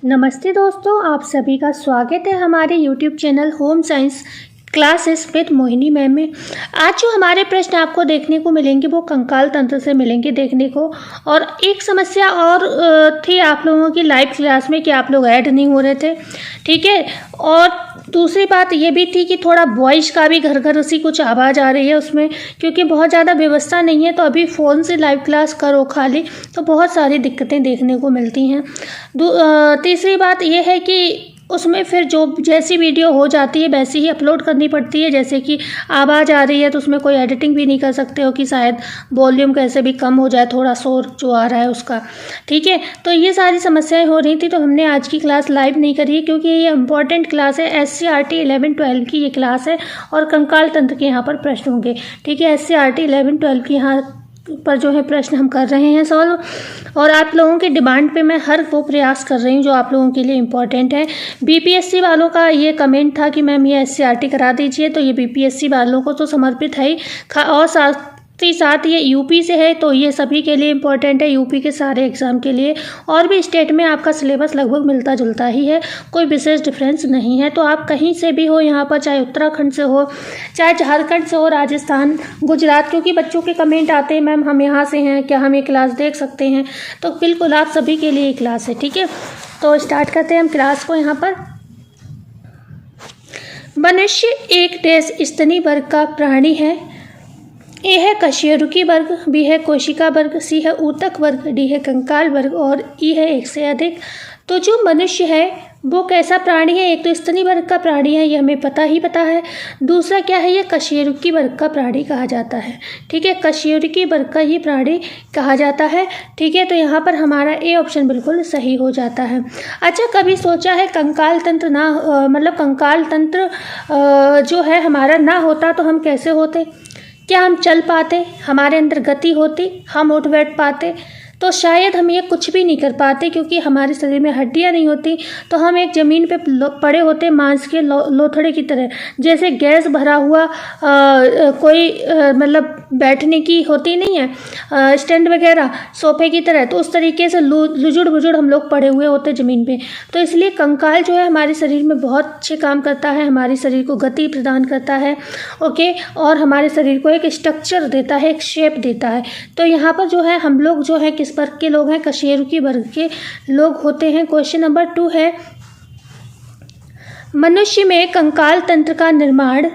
नमस्ते दोस्तों, आप सभी का स्वागत है हमारे YouTube channel home science classes with Mohini ma'am में। आज जो हमारे प्रश्न आपको देखने को मिलेंगे वो कंकाल तंत्र से मिलेंगे देखने को। और एक समस्या और थी आप लोगों की लाइव क्लास में कि आप लोग ऐड नहीं हो रहे थे, ठीक है। और दूसरी बात ये भी थी कि थोड़ा वॉइस का भी घर घर उसी कुछ आवाज़ आ रही है उसमें, क्योंकि बहुत ज़्यादा व्यवस्था नहीं है। तो अभी फ़ोन से लाइव क्लास करो खाली तो बहुत सारी दिक्कतें देखने को मिलती हैं। तीसरी बात ये है कि उसमें फिर जो जैसी वीडियो हो जाती है वैसी ही अपलोड करनी पड़ती है। जैसे कि आवाज़ आ रही है तो उसमें कोई एडिटिंग भी नहीं कर सकते हो कि शायद वॉल्यूम कैसे भी कम हो जाए, थोड़ा शोर जो आ रहा है उसका, ठीक है। तो ये सारी समस्याएं हो रही थी, तो हमने आज की क्लास लाइव नहीं करी है क्योंकि ये इंपॉर्टेंट क्लास है। SCRT 11-12 की ये क्लास है और कंकाल तंत्र के यहाँ पर प्रश्न होंगे, ठीक है। SCRT 11-12 की यहाँ पर जो है प्रश्न हम कर रहे हैं सॉल्व। और आप लोगों की डिमांड पे मैं हर वो प्रयास कर रही हूँ जो आप लोगों के लिए इम्पोर्टेंट है। BPSC वालों का ये कमेंट था कि मैम ये SCRT करा दीजिए, तो ये BPSC वालों को तो समर्पित है ही, और साथ ये यूपी से है तो ये सभी के लिए इम्पोर्टेंट है, यूपी के सारे एग्ज़ाम के लिए। और भी स्टेट में आपका सिलेबस लगभग मिलता जुलता ही है, कोई विशेष डिफरेंस नहीं है। तो आप कहीं से भी हो यहाँ पर, चाहे उत्तराखंड से हो, चाहे झारखंड से हो, राजस्थान, गुजरात, क्योंकि बच्चों के कमेंट आते हैं मैम हम यहाँ से हैं, क्या हम ये क्लास देख सकते हैं। तो बिल्कुल आप सभी के लिए क्लास है, ठीक है। तो स्टार्ट करते हैं हम क्लास को। यहाँ पर मनुष्य एक देश स्तनी वर्ग का प्राणी है। ए है कशेरुकी वर्ग, बी है कोशिका वर्ग, सी है ऊतक वर्ग, डी है कंकाल वर्ग और ई है एक से अधिक। तो जो मनुष्य है वो कैसा प्राणी है? एक तो स्तनी वर्ग का प्राणी है, ये हमें पता है। दूसरा क्या है? ये कशेरुकी वर्ग का प्राणी कहा जाता है, ठीक है। कशेरुकी वर्ग का ये प्राणी कहा जाता है, ठीक है। तो यहाँ पर हमारा ए ऑप्शन बिल्कुल सही हो जाता है। अच्छा, कभी सोचा है कंकाल तंत्र मतलब कंकाल तंत्र जो है हमारा ना होता तो हम कैसे होते? क्या हम चल पाते? हमारे अंदर गति होती? हम उठ बैठ पाते? तो शायद हम ये कुछ भी नहीं कर पाते, क्योंकि हमारे शरीर में हड्डियां नहीं होती। तो हम एक ज़मीन पे पड़े होते मांस के लोथड़े की तरह, जैसे गैस भरा हुआ कोई मतलब बैठने की होती नहीं है स्टैंड वगैरह सोफे की तरह, तो उस तरीके से लुजुड़ बुजुड़ हम लोग पड़े हुए होते ज़मीन पे। तो इसलिए कंकाल जो है हमारे शरीर में बहुत अच्छे काम करता है, हमारे शरीर को गति प्रदान करता है, ओके। और हमारे शरीर को एक स्ट्रक्चर देता है, एक शेप देता है। तो यहाँ पर जो है हम लोग जो है किस वर्ग के लोग हैं? कशेरुकी वर्ग के लोग होते हैं। क्वेश्चन नंबर 2 है, मनुष्य में कंकाल तंत्र का निर्माण।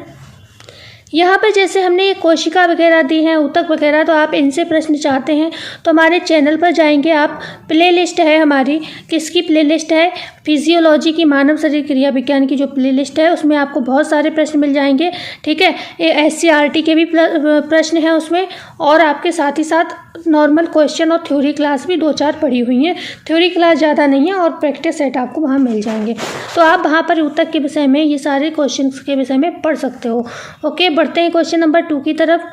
यहाँ पर जैसे हमने ये कोशिका वगैरह दी हैं, ऊतक वगैरह, तो आप इनसे प्रश्न चाहते हैं तो हमारे चैनल पर जाएंगे आप, प्लेलिस्ट है हमारी। किसकी प्लेलिस्ट है? फिजियोलॉजी की, मानव शरीर क्रिया विज्ञान की जो प्लेलिस्ट है उसमें आपको बहुत सारे प्रश्न मिल जाएंगे, ठीक है। SCRT के भी प्रश्न हैं उसमें, और आपके साथ ही साथ नॉर्मल क्वेश्चन और थ्योरी क्लास भी 2-4 पढ़ी हुई हैं। थ्योरी क्लास ज़्यादा नहीं है और प्रैक्टिस सेट आपको वहाँ मिल जाएंगे। तो आप वहाँ पर ऊतक के विषय में ये सारे क्वेश्चन के विषय में पढ़ सकते हो, ओके। बढ़ते हैं क्वेश्चन नंबर 2 की तरफ।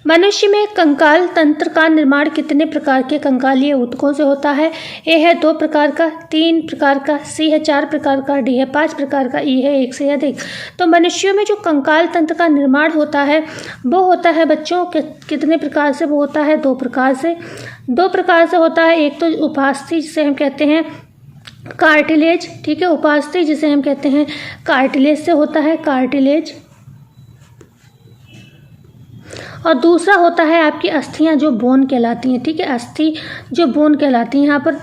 मनुष्य में कंकाल तंत्र का निर्माण कितने प्रकार के कंकालीय ऊतकों से होता है? ए है 2 प्रकार का, 3 प्रकार का, सी है 4 प्रकार का, डी है 5 प्रकार का, ई है 1 से अधिक। तो मनुष्यों में जो कंकाल तंत्र का निर्माण होता है वो होता है बच्चों कितने प्रकार से? वो होता है 2 प्रकार से। 2 प्रकार से होता है। एक तो उपास्थि जिसे हम कहते हैं कार्टिलेज, ठीक है। उपास्थि जिसे हम कहते हैं कार्टिलेज से होता है, कार्टिलेज। और दूसरा होता है आपकी अस्थियां जो बोन कहलाती हैं, ठीक है। अस्थि जो बोन कहलाती हैं यहाँ पर,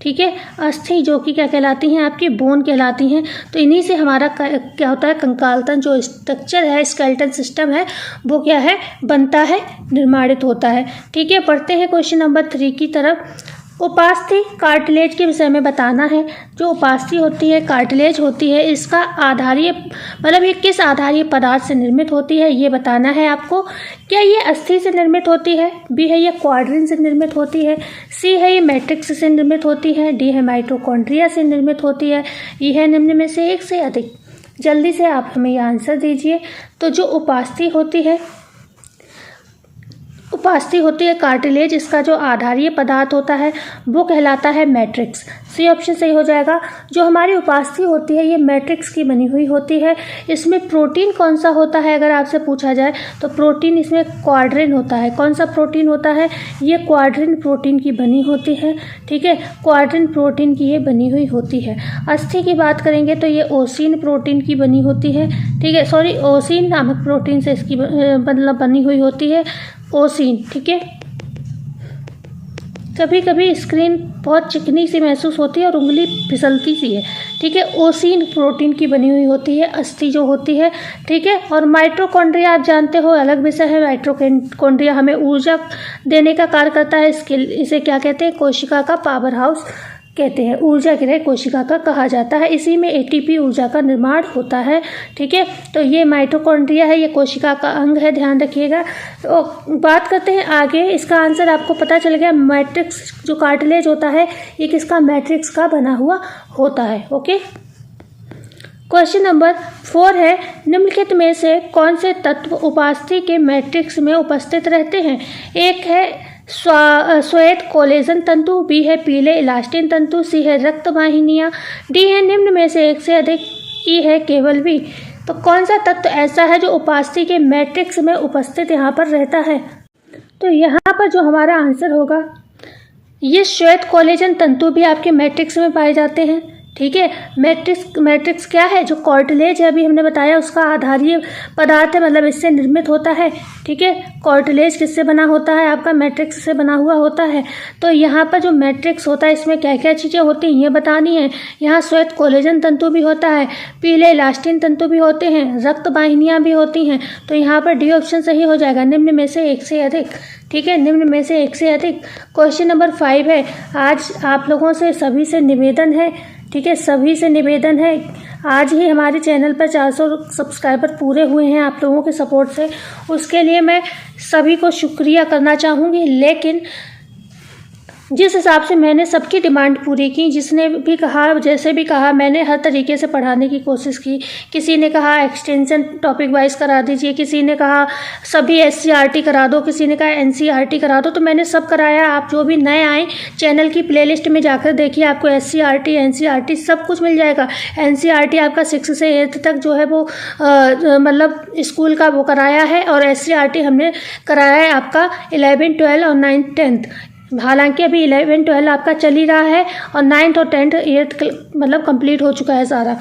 ठीक है। अस्थि जो कि क्या कहलाती हैं? आपकी बोन कहलाती हैं। तो इन्हीं से हमारा क्या होता है? कंकाल तंत्र जो स्ट्रक्चर है, स्केलेटन सिस्टम है, वो क्या है? बनता है, निर्माणित होता है, ठीक है। पढ़ते हैं क्वेश्चन नंबर 3 की तरफ। उपास्थि कार्टिलेज के विषय में बताना है। जो उपास्थि होती है, कार्टिलेज होती है, इसका आधारीय मतलब ये किस आधारीय पदार्थ से निर्मित होती है ये बताना है आपको। क्या ये अस्थि से निर्मित होती है? बी है ये क्वाड्रिन से निर्मित होती है, सी है ये मैट्रिक्स से निर्मित होती है, डी है माइटोकॉन्ड्रिया से निर्मित होती है, ई है निम्न में से एक से अधिक। जल्दी से आप हमें ये आंसर दीजिए। तो जो उपास्थि होती है, उपास्थि होती है कार्टिलेज, इसका जो आधारीय पदार्थ होता है वो कहलाता है मैट्रिक्स। सी ऑप्शन सही हो जाएगा। जो हमारी उपास्थि होती है ये मैट्रिक्स की बनी हुई होती है। इसमें प्रोटीन कौन सा होता है अगर आपसे पूछा जाए तो प्रोटीन इसमें क्वाड्रिन होता है। कौन सा प्रोटीन होता है? ये क्वाड्रिन प्रोटीन की बनी होती है। ठीक है, क्वाड्रिन प्रोटीन की ये बनी हुई होती है। अस्थि की बात करेंगे तो ये ओसिन प्रोटीन की बनी होती है। ठीक है, सॉरी, ओसिन नामक प्रोटीन से इसकी मतलब बनी हुई होती है, ओसिन। ठीक है, कभी कभी स्क्रीन बहुत चिकनी सी महसूस होती है और उंगली फिसलती सी है। ठीक है, ओसिन प्रोटीन की बनी हुई होती है अस्थि जो होती है। ठीक है, और माइटोकॉन्ड्रिया आप जानते हो अलग विषय है। माइटोकॉन्ड्रिया हमें ऊर्जा देने का कार्य करता है। इसे क्या कहते हैं? कोशिका का पावर हाउस कहते हैं, ऊर्जा गृह कोशिका का कहा जाता है। इसी में एटीपी ऊर्जा का निर्माण होता है। ठीक है, तो ये माइटोकॉन्ड्रिया है, ये कोशिका का अंग है, ध्यान रखिएगा। तो बात करते हैं आगे। इसका आंसर आपको पता चल गया। मैट्रिक्स जो कार्टिलेज होता है ये किसका? मैट्रिक्स का बना हुआ होता है। ओके, क्वेश्चन नंबर 4 है, निम्नलिखित में से कौन से तत्व उपास्थि के मैट्रिक्स में उपस्थित रहते हैं? एक है श्वेत कोलेजन तंतु, बी है पीले इलास्टिन तंतु, सी है रक्त वाहिनियाँ, डी है निम्न में से एक से अधिक, ई है केवल बी। तो कौन सा तत्व ऐसा है जो उपास्थि के मैट्रिक्स में उपस्थित यहाँ पर रहता है? तो यहाँ पर जो हमारा आंसर होगा ये श्वेत कोलेजन तंतु भी आपके मैट्रिक्स में पाए जाते हैं। ठीक है, मैट्रिक्स क्या है? जो कार्टिलेज है अभी हमने बताया उसका आधारीय पदार्थ है, मतलब इससे निर्मित होता है। ठीक है, कार्टिलेज किससे बना होता है? आपका मैट्रिक्स से बना हुआ होता है। तो यहाँ पर जो मैट्रिक्स होता है इसमें क्या क्या चीज़ें होती हैं ये बतानी है। यहाँ श्वेत कोलेजन तंतु भी होता है, पीले इलास्टिन तंतु भी होते हैं, रक्त वाहिनियाँ भी होती हैं। तो यहाँ पर डी ऑप्शन सही हो जाएगा, निम्न में से एक से अधिक। ठीक है, निम्न में से एक से अधिक। क्वेश्चन नंबर 5 है, आज आप लोगों से सभी से निवेदन है। ठीक है, सभी से निवेदन है, आज ही हमारे चैनल पर 400 सब्सक्राइबर पूरे हुए हैं आप लोगों के सपोर्ट से। उसके लिए मैं सभी को शुक्रिया करना चाहूँगी। लेकिन जिस हिसाब से मैंने सबकी डिमांड पूरी की, जिसने भी कहा जैसे भी कहा मैंने हर तरीके से पढ़ाने की कोशिश की। किसी ने कहा एक्सटेंशन टॉपिक वाइज करा दीजिए, किसी ने कहा सभी SCRT करा दो, किसी ने कहा NCRT करा दो, तो मैंने सब कराया। आप जो भी नए आए चैनल की प्लेलिस्ट में जाकर देखिए, आपको SCRT NCRT सब कुछ मिल जाएगा। NCRT आपका 6 से 8 तक जो है वो मतलब स्कूल का वो कराया है, और SCRT हमने कराया है आपका 11, 12 और 9, 10। हालांकि अभी 11, 12 आपका चल ही रहा है और 9th और 10th 8th मतलब कंप्लीट हो चुका है सारा।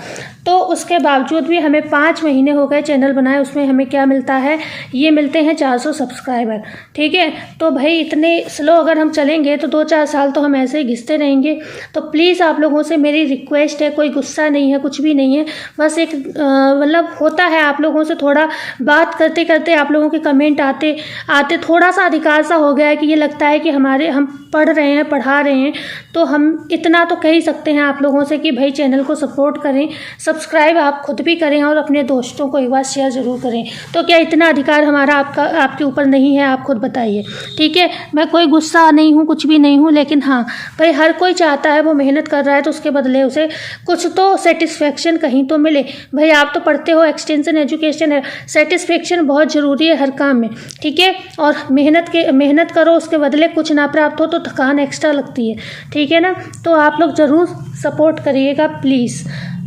तो उसके बावजूद भी हमें 5 महीने हो गए चैनल बनाए, उसमें हमें क्या मिलता है? ये मिलते हैं 400 सब्सक्राइबर। ठीक है, तो भाई इतने स्लो अगर हम चलेंगे तो 2-4 साल तो हम ऐसे ही घिसते रहेंगे। तो प्लीज़ आप लोगों से मेरी रिक्वेस्ट है, कोई गुस्सा नहीं है, कुछ भी नहीं है, बस एक मतलब होता है आप लोगों से थोड़ा बात करते करते आप लोगों के कमेंट आते आते थोड़ा सा अधिकार सा हो गया है कि ये लगता है कि हम पढ़ रहे हैं, पढ़ा रहे हैं। तो हम इतना तो कह ही सकते हैं आप लोगों से कि भाई चैनल को सपोर्ट करें, सब्सक्राइब आप खुद भी करें और अपने दोस्तों को एक बार शेयर ज़रूर करें। तो क्या इतना अधिकार हमारा आपके ऊपर नहीं है? आप खुद बताइए। ठीक है, मैं कोई गुस्सा नहीं हूँ, कुछ भी नहीं हूँ, लेकिन हाँ भाई हर कोई चाहता है, वो मेहनत कर रहा है तो उसके बदले उसे कुछ तो सेटिस्फेक्शन कहीं तो मिले। भाई आप तो पढ़ते हो, एक्सटेंशन एजुकेशन है, सेटिस्फेक्शन बहुत ज़रूरी है हर काम में। ठीक है, और मेहनत करो, उसके बदले कुछ ना प्राप्त हो तो थकान एक्स्ट्रा लगती है। ठीक है ना, तो आप लोग ज़रूर सपोर्ट करिएगा प्लीज़।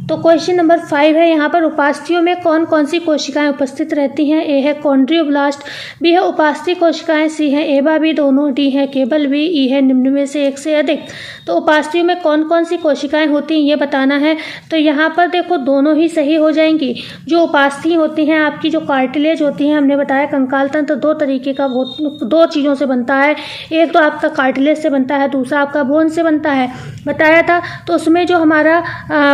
तो क्वेश्चन नंबर 5 है, यहाँ पर उपास्थियों में कौन कौन सी कोशिकाएं उपस्थित रहती हैं? ए है कॉन्ड्रियोब्लास्ट, बी है उपास्थि कोशिकाएं, सी है एबा बी दोनों, डी है केवल बी, ई है निम्न में से एक से अधिक। तो उपास्थियों में कौन कौन सी कोशिकाएं होती हैं ये बताना है। तो यहाँ पर देखो दोनों ही सही हो जाएंगी। जो उपास्थि होती हैं आपकी, जो कार्टिलेज होती हैं, हमने बताया कंकाल तंत्र 2 तरीके का 2 चीज़ों से बनता है। एक तो आपका कार्टिलेज से बनता है, दूसरा आपका बोन से बनता है, बताया था। तो उसमें जो हमारा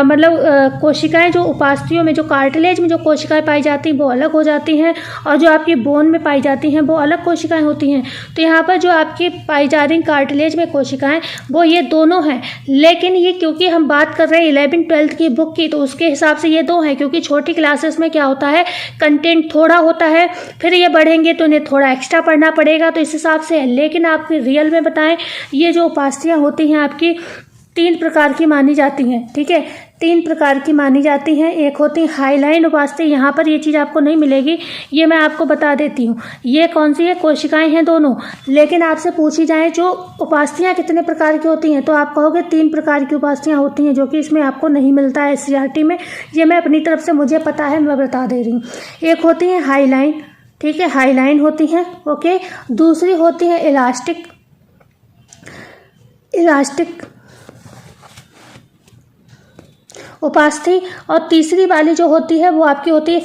मतलब कोशिकाएं जो उपास्थियों में, जो कार्टिलेज में जो कोशिकाएं पाई जाती हैं वो अलग हो जाती हैं, और जो आपकी बोन में पाई जाती हैं वो अलग कोशिकाएं होती हैं। तो यहाँ पर जो आपकी पाई जा रही कार्टिलेज में कोशिकाएं वो ये दोनों हैं। लेकिन ये क्योंकि हम बात कर रहे हैं 11, 12 की बुक की, तो उसके हिसाब से ये 2 हैं, क्योंकि छोटी क्लासेस में क्या होता है कंटेंट थोड़ा होता है, फिर ये बढ़ेंगे तो इन्हें थोड़ा एक्स्ट्रा पढ़ना पड़ेगा, तो इस हिसाब से है। लेकिन आपके रियल में बताएं, ये जो उपास्थियाँ होती हैं आपकी तीन प्रकार की मानी जाती हैं, ठीक है, तीन प्रकार की मानी जाती हैं। एक होती है हाइलाइन उपास्थि, यहाँ पर ये चीज़ आपको नहीं मिलेगी, ये मैं आपको बता देती हूँ। ये कौन सी है, कोशिकाएं हैं दोनों, लेकिन आपसे पूछी जाए जो उपास्थियाँ कितने प्रकार की होती हैं तो आप कहोगे 3 प्रकार की उपास्थियाँ होती हैं, जो कि इसमें आपको नहीं मिलता है एससीईआरटी में। ये मैं अपनी तरफ से मुझे पता है, मैं बता दे रही हूँ। एक होती है हाईलाइन, ठीक है, हाईलाइन होती हैं, ओके। दूसरी होती है इलास्टिक उपास्थि, और तीसरी वाली जो होती है वो आपकी होती है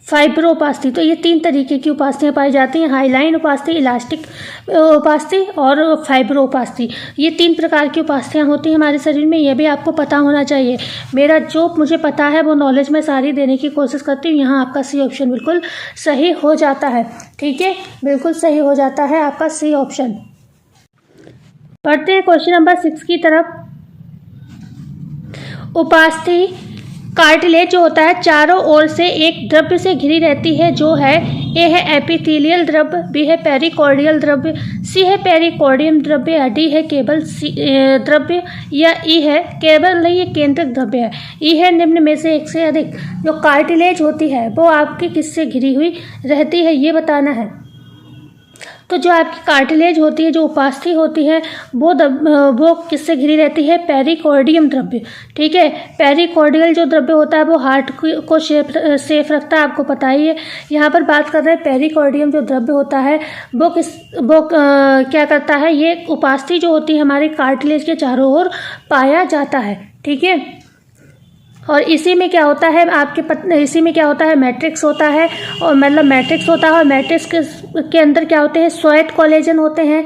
फाइब्रोपास्थि। तो ये 3 तरीके की उपास्थियाँ पाई जाती हैं, हाईलाइन उपास्थि, इलास्टिक उपास्थि और फाइब्रोपास्थि। ये 3 प्रकार की उपास्थियाँ होती हैं हमारे शरीर में, ये भी आपको पता होना चाहिए। मेरा जो मुझे पता है वो नॉलेज मैं सारी देने की कोशिश करती हूँ। यहाँ आपका सी ऑप्शन बिल्कुल सही हो जाता है, ठीक है, बिल्कुल सही हो जाता है आपका सी ऑप्शन। पढ़ते हैं क्वेश्चन नंबर 6 की तरफ। उपास्थि कार्टिलेज जो होता है चारों ओर से एक द्रव्य से घिरी रहती है, जो है ए है एपिथेलियल द्रव्य, बी है पेरिकॉर्डियल द्रव्य, सी है पेरिकॉर्डियम द्रव्य, या डी है केबल द्रव्य, या ई है केबल नहीं, ये केंद्रक द्रव्य है। ई है निम्न में से एक से अधिक। जो कार्टिलेज होती है वो आपकी किससे घिरी हुई रहती है, ये बताना है। तो जो आपकी कार्टिलेज होती है, जो उपास्थि होती है, वो किससे घिरी रहती है, पेरिकॉर्डियम द्रव्य, ठीक है। पेरिकॉर्डियल जो द्रव्य होता है वो हार्ट को सेफ रखता है, आपको पता ही है। यहाँ पर बात कर रहे हैं पेरिकॉर्डियम जो द्रव्य होता है वो क्या करता है, ये उपास्थि जो होती है हमारे कार्टिलेज के चारों ओर पाया जाता है, ठीक है। और इसी में क्या होता है इसी में क्या होता है, मैट्रिक्स होता है, और मतलब मैट्रिक्स होता है, और मैट्रिक्स के अंदर क्या होते हैं, स्वेट कोलेजन होते हैं,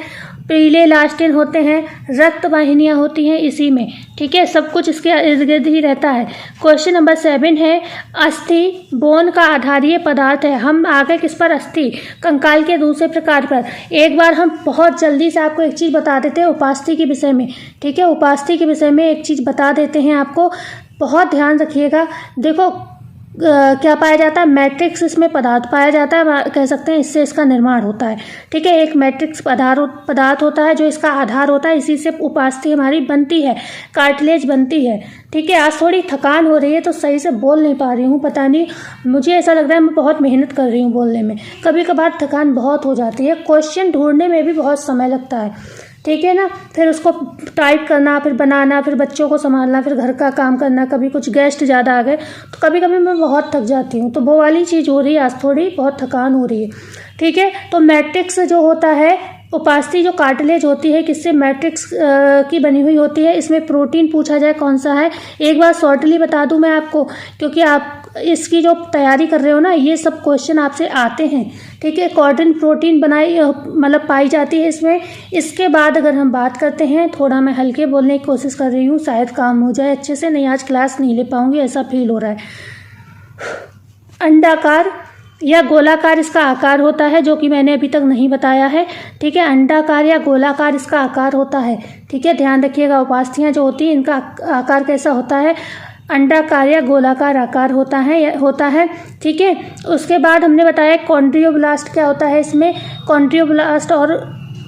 पीले इलास्टिन होते हैं, रक्त वाहिनियाँ होती हैं इसी में, ठीक है। सब कुछ इसके इर्द गिर्द ही रहता है। क्वेश्चन नंबर 7 है, अस्थि बोन का आधारीय पदार्थ है। हम आ गए किस पर, अस्थि, कंकाल के दूसरे प्रकार पर। एक बार हम बहुत जल्दी से आपको एक चीज़ बता देते हैं उपास्थि के विषय में, ठीक है। उपास्थि के विषय में एक चीज़ बता देते हैं आपको, बहुत ध्यान रखिएगा। देखो क्या पाया जाता है, मैट्रिक्स इसमें पदार्थ पाया जाता है, कह सकते हैं इससे इसका निर्माण होता है, ठीक है। एक मैट्रिक्स पदार्थ होता है जो इसका आधार होता है, इसी से उपास्थि हमारी बनती है, कार्टिलेज बनती है, ठीक है। आज थोड़ी थकान हो रही है तो सही से बोल नहीं पा रही हूँ, पता नहीं, मुझे ऐसा लग रहा है मैं बहुत मेहनत कर रही हूँ बोलने में। कभी कभार थकान बहुत हो जाती है, क्वेश्चन ढूंढने में भी बहुत समय लगता है, ठीक है ना। फिर उसको टाइप करना, फिर बनाना, फिर बच्चों को संभालना, फिर घर का काम करना, कभी कुछ गेस्ट ज़्यादा आ गए तो कभी कभी मैं बहुत थक जाती हूँ। तो वो वाली चीज़ हो रही है, आज थोड़ी बहुत थकान हो रही है, ठीक है। तो मैट्रिक्स जो होता है, उपास्थि जो कार्टिलेज होती है किससे, मैट्रिक्स की बनी हुई होती है। इसमें प्रोटीन पूछा जाए कौन सा है, एक बार शॉर्टली बता दूं मैं आपको, क्योंकि आप इसकी जो तैयारी कर रहे हो ना, ये सब क्वेश्चन आपसे आते हैं, ठीक है। कॉर्डिन प्रोटीन मतलब पाई जाती है इसमें। इसके बाद अगर हम बात करते हैं, थोड़ा मैं हल्के बोलने की कोशिश कर रही हूँ, शायद काम हो जाए अच्छे से, नहीं आज क्लास नहीं ले पाऊंगी ऐसा फील हो रहा है। अंडाकार या गोलाकार इसका आकार होता है, जो कि मैंने अभी तक नहीं बताया है, ठीक है। अंडाकार या गोलाकार इसका आकार होता है, ठीक है, ध्यान रखिएगा। उपास्थियाँ जो होती हैं इनका आकार कैसा होता है, अंडाकार या गोलाकार आकार होता है, ठीक है। उसके बाद हमने बताया कॉन्ड्रियोब्लास्ट क्या होता है, इसमें कॉन्ड्रियोब्लास्ट और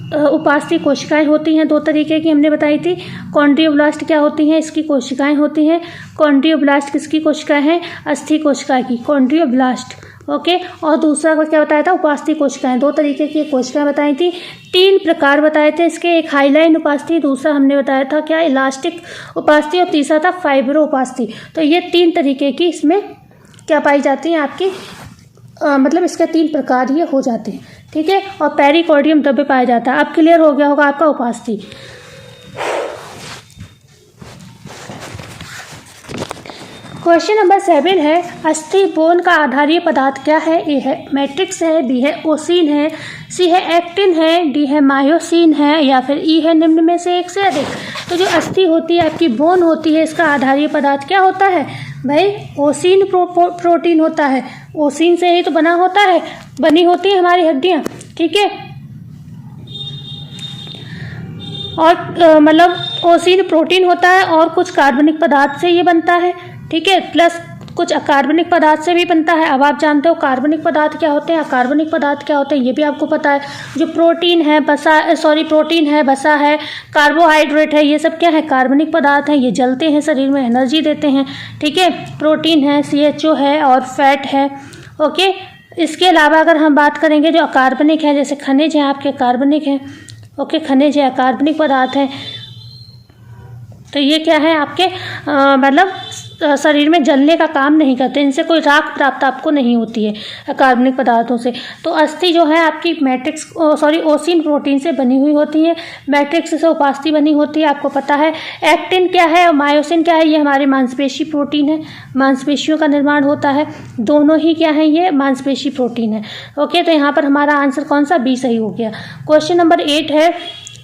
उपास्थि कोशिकाएं होती हैं, 2 तरीके की हमने बताई थी। कॉन्ड्रियोब्लास्ट क्या होती हैं, इसकी कोशिकाएं होती हैं। कॉन्ड्रियोब्लास्ट किसकी कोशिकाएं हैं, अस्थि कोशिका की, कॉन्ड्रियोब्लास्ट, ओके। और दूसरा को क्या बताया था, उपास्थि कोशिकाएं, 2 तरीके की कोशिकाएं बताई थी, 3 प्रकार बताए थे इसके, एक हाईलाइन उपास्थि, दूसरा हमने बताया था क्या, इलास्टिक उपास्थि, और तीसरा था फाइब्रो उपास्थि। तो ये 3 तरीके की इसमें क्या पाई जाती हैं आपकी, मतलब इसके 3 प्रकार ये हो जाते हैं, ठीक है। और पेरिकॉर्डियम द्रव्य पाया जाता है। अब क्लियर हो गया होगा आपका उपास्थि। क्वेश्चन नंबर 7 है, अस्थि बोन का आधारीय पदार्थ क्या है। ए है मैट्रिक्स है, बी है ओसिन है, सी है एक्टिन है, डी है मायोसिन है, या फिर ई है निम्न में से एक से अधिक। तो जो अस्थि होती है आपकी, बोन होती है, इसका आधारीय पदार्थ क्या होता है भाई, ओसिन प्रोटीन होता है। ओसिन से ही तो बनी होती है हमारी हड्डियाँ, ठीक है। और मतलब ओसिन प्रोटीन होता है और कुछ कार्बनिक पदार्थ से ये बनता है, ठीक है, प्लस कुछ अकार्बनिक पदार्थ से भी बनता है। अब आप जानते हो कार्बनिक पदार्थ क्या होते हैं, अकार्बनिक पदार्थ क्या होते हैं, ये भी आपको पता है। जो प्रोटीन है, वसा है, कार्बोहाइड्रेट है, ये सब क्या है, कार्बनिक पदार्थ हैं। ये जलते हैं, शरीर में एनर्जी देते हैं, ठीक है। प्रोटीन है, CHO है और फैट है, ओके। इसके अलावा अगर हम बात करेंगे जो अकार्बनिक है, जैसे खनिज है आपके, कार्बनिक है, ओके, खनिज है, अकार्बनिक पदार्थ है। तो ये क्या है आपके मतलब शरीर में जलने का काम नहीं करते, इनसे कोई राख प्राप्त आपको नहीं होती है कार्बनिक पदार्थों से। तो अस्थि जो है आपकी ओसिन प्रोटीन से बनी हुई होती है, मैट्रिक्स से उपास्थि बनी होती है, आपको पता है। एक्टिन क्या है और मायोसिन क्या है, ये हमारे मांसपेशी प्रोटीन है, मांसपेशियों का निर्माण होता है। दोनों ही क्या है, ये मांसपेशी प्रोटीन है, ओके। तो यहाँ पर हमारा आंसर कौन सा, बी सही हो गया। क्वेश्चन नंबर 8 है,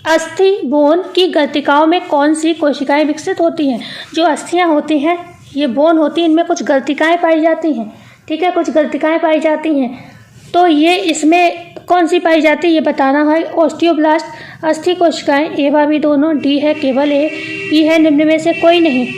अस्थि बोन की गलतिकाओं में कौन सी कोशिकाएं विकसित होती हैं। जो अस्थियां होती हैं, ये बोन होती हैं, इनमें कुछ गलतिकाएं पाई जाती हैं, ठीक है, कुछ गलतिकाएं पाई जाती हैं। तो ये इसमें कौन सी पाई जाती है ये बताना है। ऑस्टियोब्लास्ट अस्थि कोशिकाएं, ए व बी दोनों, डी है केवल ए, ई है निम्न में से कोई नहीं।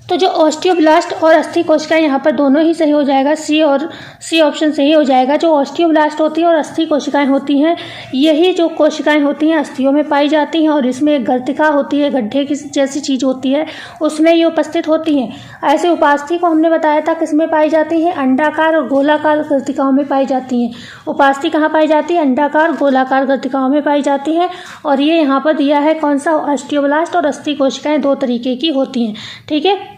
तो जो ऑस्टियोब्लास्ट और अस्थि कोशिकाएं यहाँ पर दोनों ही सही हो जाएगा, सी ऑप्शन सही हो जाएगा। जो ऑस्टियोब्लास्ट होती हैं और अस्थि कोशिकाएं होती हैं, यही जो कोशिकाएं होती हैं अस्थियों में पाई जाती हैं और इसमें एक गर्तिका होती है, गड्ढे की जैसी चीज़ होती है, उसमें ये उपस्थित होती हैं। ऐसे उपास्थि को हमने बताया था किसमें पाई जाती हैं, अंडाकार और गोलाकार गर्तिकाओं में पाई जाती हैं। उपास्थि कहाँ पाई जाती है, अंडाकार गोलाकार गर्तिकाओं में पाई जाती हैं। और ये यहाँ पर दिया है कौन सा, ऑस्टियोब्लास्ट और अस्थि कोशिकाएं दो तरीके की होती हैं, ठीक है।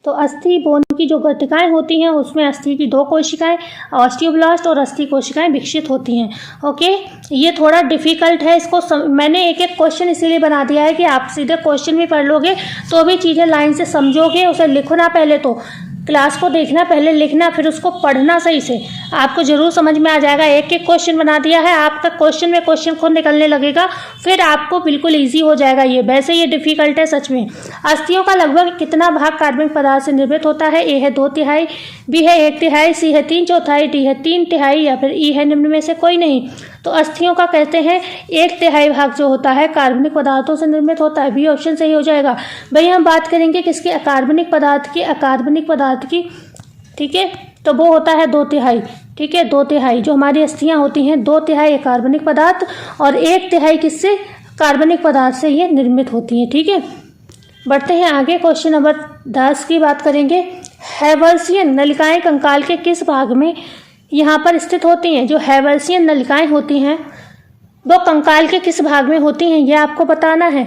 तो अस्थि बोन की जो गर्तिकाएं होती हैं उसमें अस्थि की दो कोशिकाएं, ऑस्टियोब्लास्ट और अस्थि कोशिकाएं विकसित होती हैं, ओके। ये थोड़ा डिफिकल्ट है, इसको मैंने एक एक क्वेश्चन इसीलिए बना दिया है कि आप सीधे क्वेश्चन भी पढ़ लोगे तो भी चीज़ें लाइन से समझोगे, उसे लिखो ना, पहले तो क्लास को देखना, पहले लिखना, फिर उसको पढ़ना सही से, आपको जरूर समझ में आ जाएगा। एक एक क्वेश्चन बना दिया है, आपका क्वेश्चन में क्वेश्चन खुद निकलने लगेगा, फिर आपको बिल्कुल इजी हो जाएगा ये। वैसे ये डिफिकल्ट है सच में। अस्थियों का लगभग कितना भाग कार्बनिक पदार्थ से निर्मित होता है, ए है 2/3, बी है 1/3, सी है 3/4, डी है 3/3 या फिर ई है निम्न में से कोई नहीं। तो अस्थियों का कहते हैं 1/3 भाग जो होता है कार्बनिक पदार्थों से निर्मित होता है, बी ऑप्शन सही हो जाएगा। भाई हम बात करेंगे किसके, अकार्बनिक पदार्थ की, ठीक है। तो वो होता है 2/3, ठीक है, 2/3 जो हमारी अस्थियां होती हैं, 2/3 कार्बनिक पदार्थ और 1/3 किससे, कार्बनिक पदार्थ से ये निर्मित होती हैं, ठीक है। बढ़ते हैं आगे, क्वेश्चन नंबर 10 की बात करेंगे। हैवर्सियन नलिकाएं कंकाल के किस भाग में यहाँ पर स्थित होती हैं। जो हैवर्सियन नलिकाएं होती हैं वो कंकाल के किस भाग में होती हैं, यह आपको बताना है।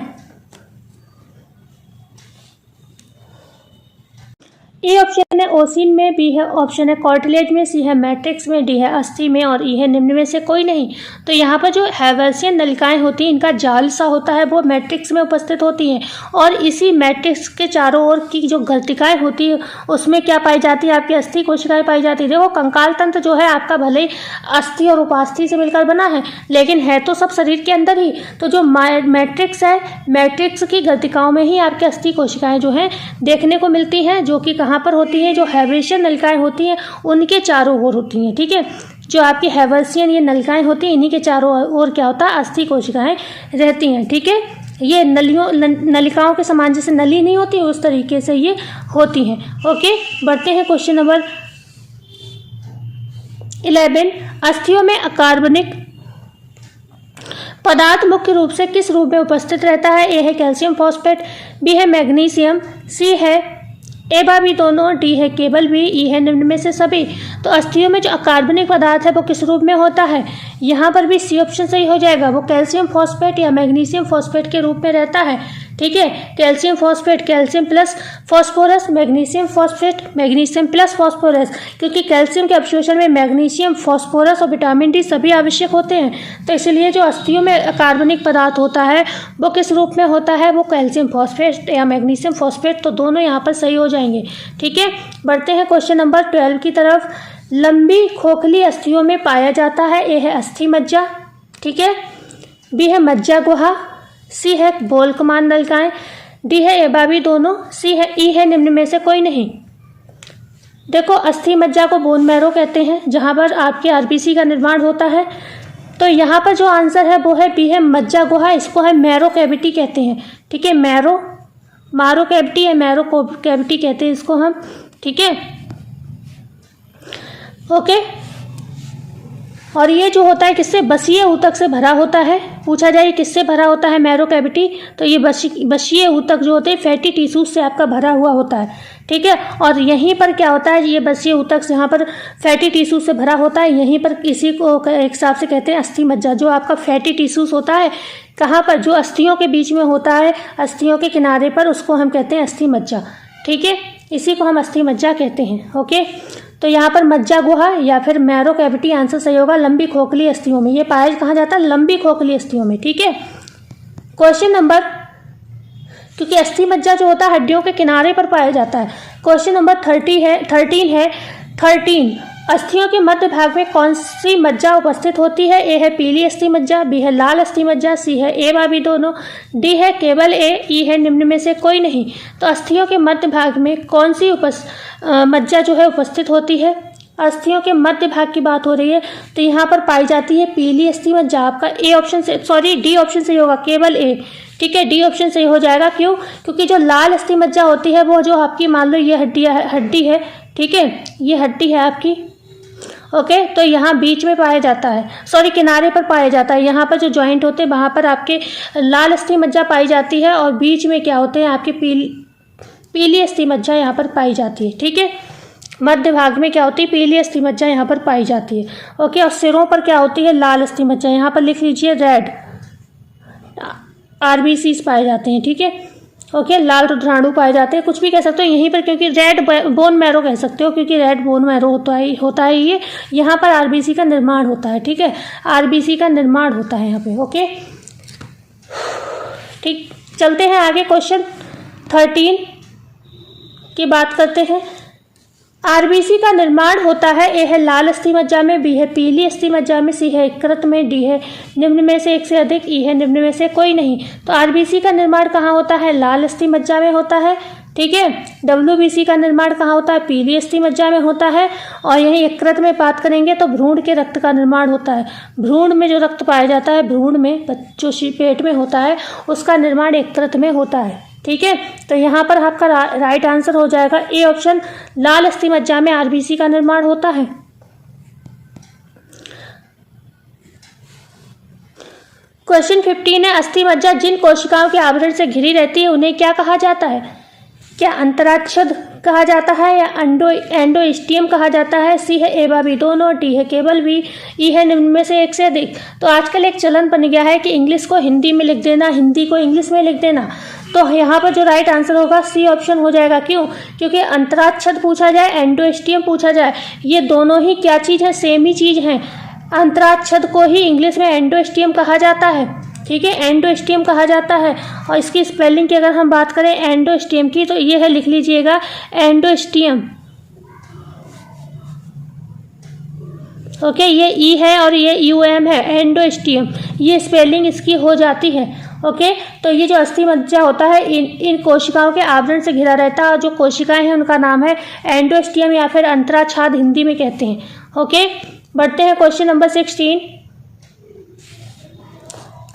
ए ऑप्शन है ओसिन में, बी है ऑप्शन है कार्टिलेज में, सी है मैट्रिक्स में, डी है अस्थि में और ई है निम्न में से कोई नहीं। तो यहाँ पर जो हैवर्सियन नलिकाएं होती हैं, इनका जाल सा होता है, वो मैट्रिक्स में उपस्थित होती हैं और इसी मैट्रिक्स के चारों ओर की जो गर्तिकाएं होती है उसमें क्या पाई जाती है, आपकी अस्थि कोशिकाएं पाई जाती है। देखो कंकाल तंत्र जो है आपका भले ही अस्थि और उपास्थि से मिलकर बना है, लेकिन है तो सब शरीर के अंदर ही। तो जो मैट्रिक्स है, मैट्रिक्स की गर्तिकाओं में ही आपकी अस्थि कोशिकाएं जो हैं देखने को मिलती हैं, जो कि कहाँ पर होती है, जो हैवर्सियन नलिकाएं होती हैं उनके चारों ओर होती हैं, ठीक है। जो आपकी हैवर्सियन ये नलिकाएं होती हैं, इन्हीं के चारों ओर क्या होता है, अस्थि कोशिकाएं रहती हैं, ठीक है। ये नलिकाओं के समान जैसे नली नहीं होती उस तरीके से ये होती हैं, ओके। बढ़ते हैं क्वेश्चन नंबर 11। अस्थियों में अकार्बनिक पदार्थ मुख्य रूप से किस रूप में उपस्थित रहता है। ए है कैल्शियम फॉस्फेट, बी है मैग्नीशियम, सी है ए व बी दोनों, डी है केवल बी, ई है निम्न में से सभी। तो अस्थियों में जो अकार्बनिक पदार्थ है वो किस रूप में होता है, यहाँ पर भी सी ऑप्शन सही हो जाएगा। वो कैल्शियम फॉस्फेट या मैग्नीशियम फॉस्फेट के रूप में रहता है, ठीक है। Calcium phosphate, calcium plus phosphorus, magnesium phosphate, magnesium plus phosphorus, क्योंकि कैल्शियम के अवशोषण में मैग्नीशियम, फॉस्फोरस और विटामिन डी सभी आवश्यक होते हैं। तो इसलिए जो अस्थियों में कार्बनिक पदार्थ होता है वो किस रूप में होता है, वो कैल्शियम फॉस्फेट या मैग्नीशियम फॉस्फेट। तो दोनों यहाँ पर सही हो जाएंगे, ठीक है। बढ़ते हैं क्वेश्चन नंबर 12 की तरफ। लंबी खोखली अस्थियों में पाया जाता है। ए है अस्थि मज्जा, ठीक है, बी है मज्जा गुहा, सी है बोल्कमान नलिकाएं, डी है ए व बी दोनों, सी है ई है निम्न में से कोई नहीं। देखो अस्थि मज्जा को बोन मैरो कहते हैं, जहाँ पर आपके आरबीसी का निर्माण होता है। तो यहाँ पर जो आंसर है वो है बी है मज्जा गुहा, इसको है मैरो कैविटी कहते हैं, ठीक है। मैरो मारो कैविटी है, मैरो कैविटी कहते हैं इसको हम, ठीक है, ओके। और ये जो होता है किससे, बसीय ऊतक से भरा होता है। पूछा जाए किससे भरा होता है मैरो कैविटी, तो ये बसीय ऊतक जो होते हैं फैटी टिश्यूज से आपका भरा हुआ होता है, ठीक है। और यहीं पर क्या होता है, ये बसीय ऊतक से यहाँ पर फैटी टिश्यूज से भरा होता है, यहीं पर इसी को एक हिसाब से कहते हैं अस्थि मज्जा। जो आपका फैटी टिश्यूज होता है कहाँ पर, जो अस्थियों के बीच में होता है, अस्थियों के किनारे पर, उसको हम कहते हैं अस्थि मज्जा, ठीक है, इसी को हम अस्थि मज्जा कहते हैं, ओके। तो यहाँ पर मज्जा गुहा या फिर मैरो कैविटी आंसर सही होगा। लंबी खोखली अस्थियों में, ये पाया कहाँ जाता है, लंबी खोखली अस्थियों में, ठीक है। क्वेश्चन नंबर, क्योंकि अस्थि मज्जा जो होता है हड्डियों के किनारे पर पाया जाता है। क्वेश्चन नंबर 13 अस्थियों के मध्य भाग में कौन सी मज्जा उपस्थित होती है। ए है पीली अस्थि मज्जा, बी है लाल अस्थि मज्जा, सी है ए व बी दोनों, डी है केवल ए, ई है निम्न में से कोई नहीं। तो अस्थियों के मध्य भाग में कौन सी मज्जा जो है उपस्थित होती है। अस्थियों के मध्य भाग की बात हो रही है, तो यहाँ पर पाई जाती है पीली अस्थि मज्जा। आपका ए ऑप्शन से, सॉरी डी ऑप्शन सही होगा, केवल ए, ठीक है, डी ऑप्शन सही हो जाएगा। क्यों, क्योंकि जो लाल अस्थि मज्जा होती है वो जो आपकी, मान लो ये हड्डी है, ठीक है, ये हड्डी है आपकी, ओके। तो यहाँ बीच में पाया जाता है, सॉरी किनारे पर पाया जाता है, यहाँ पर जो जॉइंट होते हैं वहाँ पर आपके लाल अस्थि मज्जा पाई जाती है, और बीच में क्या होते हैं आपकी पीली अस्थि मज्जा यहाँ पर पाई जाती है, ठीक है। मध्य भाग में क्या होती है, पीली अस्थि मज्जा यहाँ पर पाई जाती है, ओके। और सिरों पर क्या होती है, लाल अस्थि मज्जा, यहाँ पर लिख लीजिए रेड आरबीसीज पाए जाते हैं, ठीक है, ओके। लाल रुद्राणु पाए जाते हैं, कुछ भी कह सकते हो यहीं पर, क्योंकि रेड बोन मैरो कह सकते हो, क्योंकि रेड बोन मैरो होता है ये, यहाँ पर आरबीसी का निर्माण होता है, ठीक है, आरबीसी का निर्माण होता है यहाँ पे, ओके, ठीक। चलते हैं आगे, क्वेश्चन 13 की बात करते हैं। आरबीसी का निर्माण होता है, ए है लाल अस्थि मज्जा में, बी है पीली अस्थि मज्जा में, सी है यकृत में, डी है निम्न में से एक से अधिक, ई है निम्न में से कोई नहीं। तो आरबीसी का निर्माण कहाँ होता है, लाल अस्थि मज्जा में होता है, ठीक है। डब्ल्यूबीसी का निर्माण कहाँ होता है, पीली अस्थि मज्जा में होता है। और यहीं यकृत में बात करेंगे तो भ्रूण के रक्त का निर्माण होता है। भ्रूण में जो रक्त पाया जाता है, भ्रूण में जो पेट में होता है, उसका निर्माण यकृत में होता है, ठीक है। तो यहाँ पर आपका राइट आंसर हो जाएगा ए ऑप्शन, लाल अस्थि मज्जा में आरबीसी का निर्माण होता है। क्वेश्चन 15 है, अस्थि मज्जा जिन कोशिकाओं के आवरण से घिरी रहती है उन्हें क्या कहा जाता है। क्या अंतराच्छद कहा जाता है या एंडोस्टियम कहा जाता है, सी है ए व बी दोनों, डी है केवल बी, ई है निम्न में से एक से अधिक। तो आजकल एक चलन बन गया है कि इंग्लिश को हिंदी में लिख देना, हिंदी को इंग्लिश में लिख देना। तो यहाँ पर जो राइट आंसर होगा सी ऑप्शन हो जाएगा। क्यों, क्योंकि अंतराच्छद पूछा जाए, एंडोस्टियम पूछा जाए, ये दोनों ही क्या चीज़ है, सेम ही चीज़ है। अंतराच्छद को ही इंग्लिश में एंडोस्टियम कहा जाता है, ठीक है, एंडोस्टियम कहा जाता है। और इसकी स्पेलिंग की अगर हम बात करें एंडोस्टियम की, तो ये है, लिख लीजिएगा एंडोस्टियम, ओके, ये ई है और ये यूएम है, एंडोस्टियम, ये स्पेलिंग इसकी हो जाती है, ओके। तो ये जो अस्थि मज्जा होता है इन कोशिकाओं के आवरण से घिरा रहता है, और जो कोशिकाएं हैं उनका नाम है एंडोस्टियम या फिर अंतराच्छाद हिंदी में कहते हैं, ओके। बढ़ते हैं क्वेश्चन नंबर 16।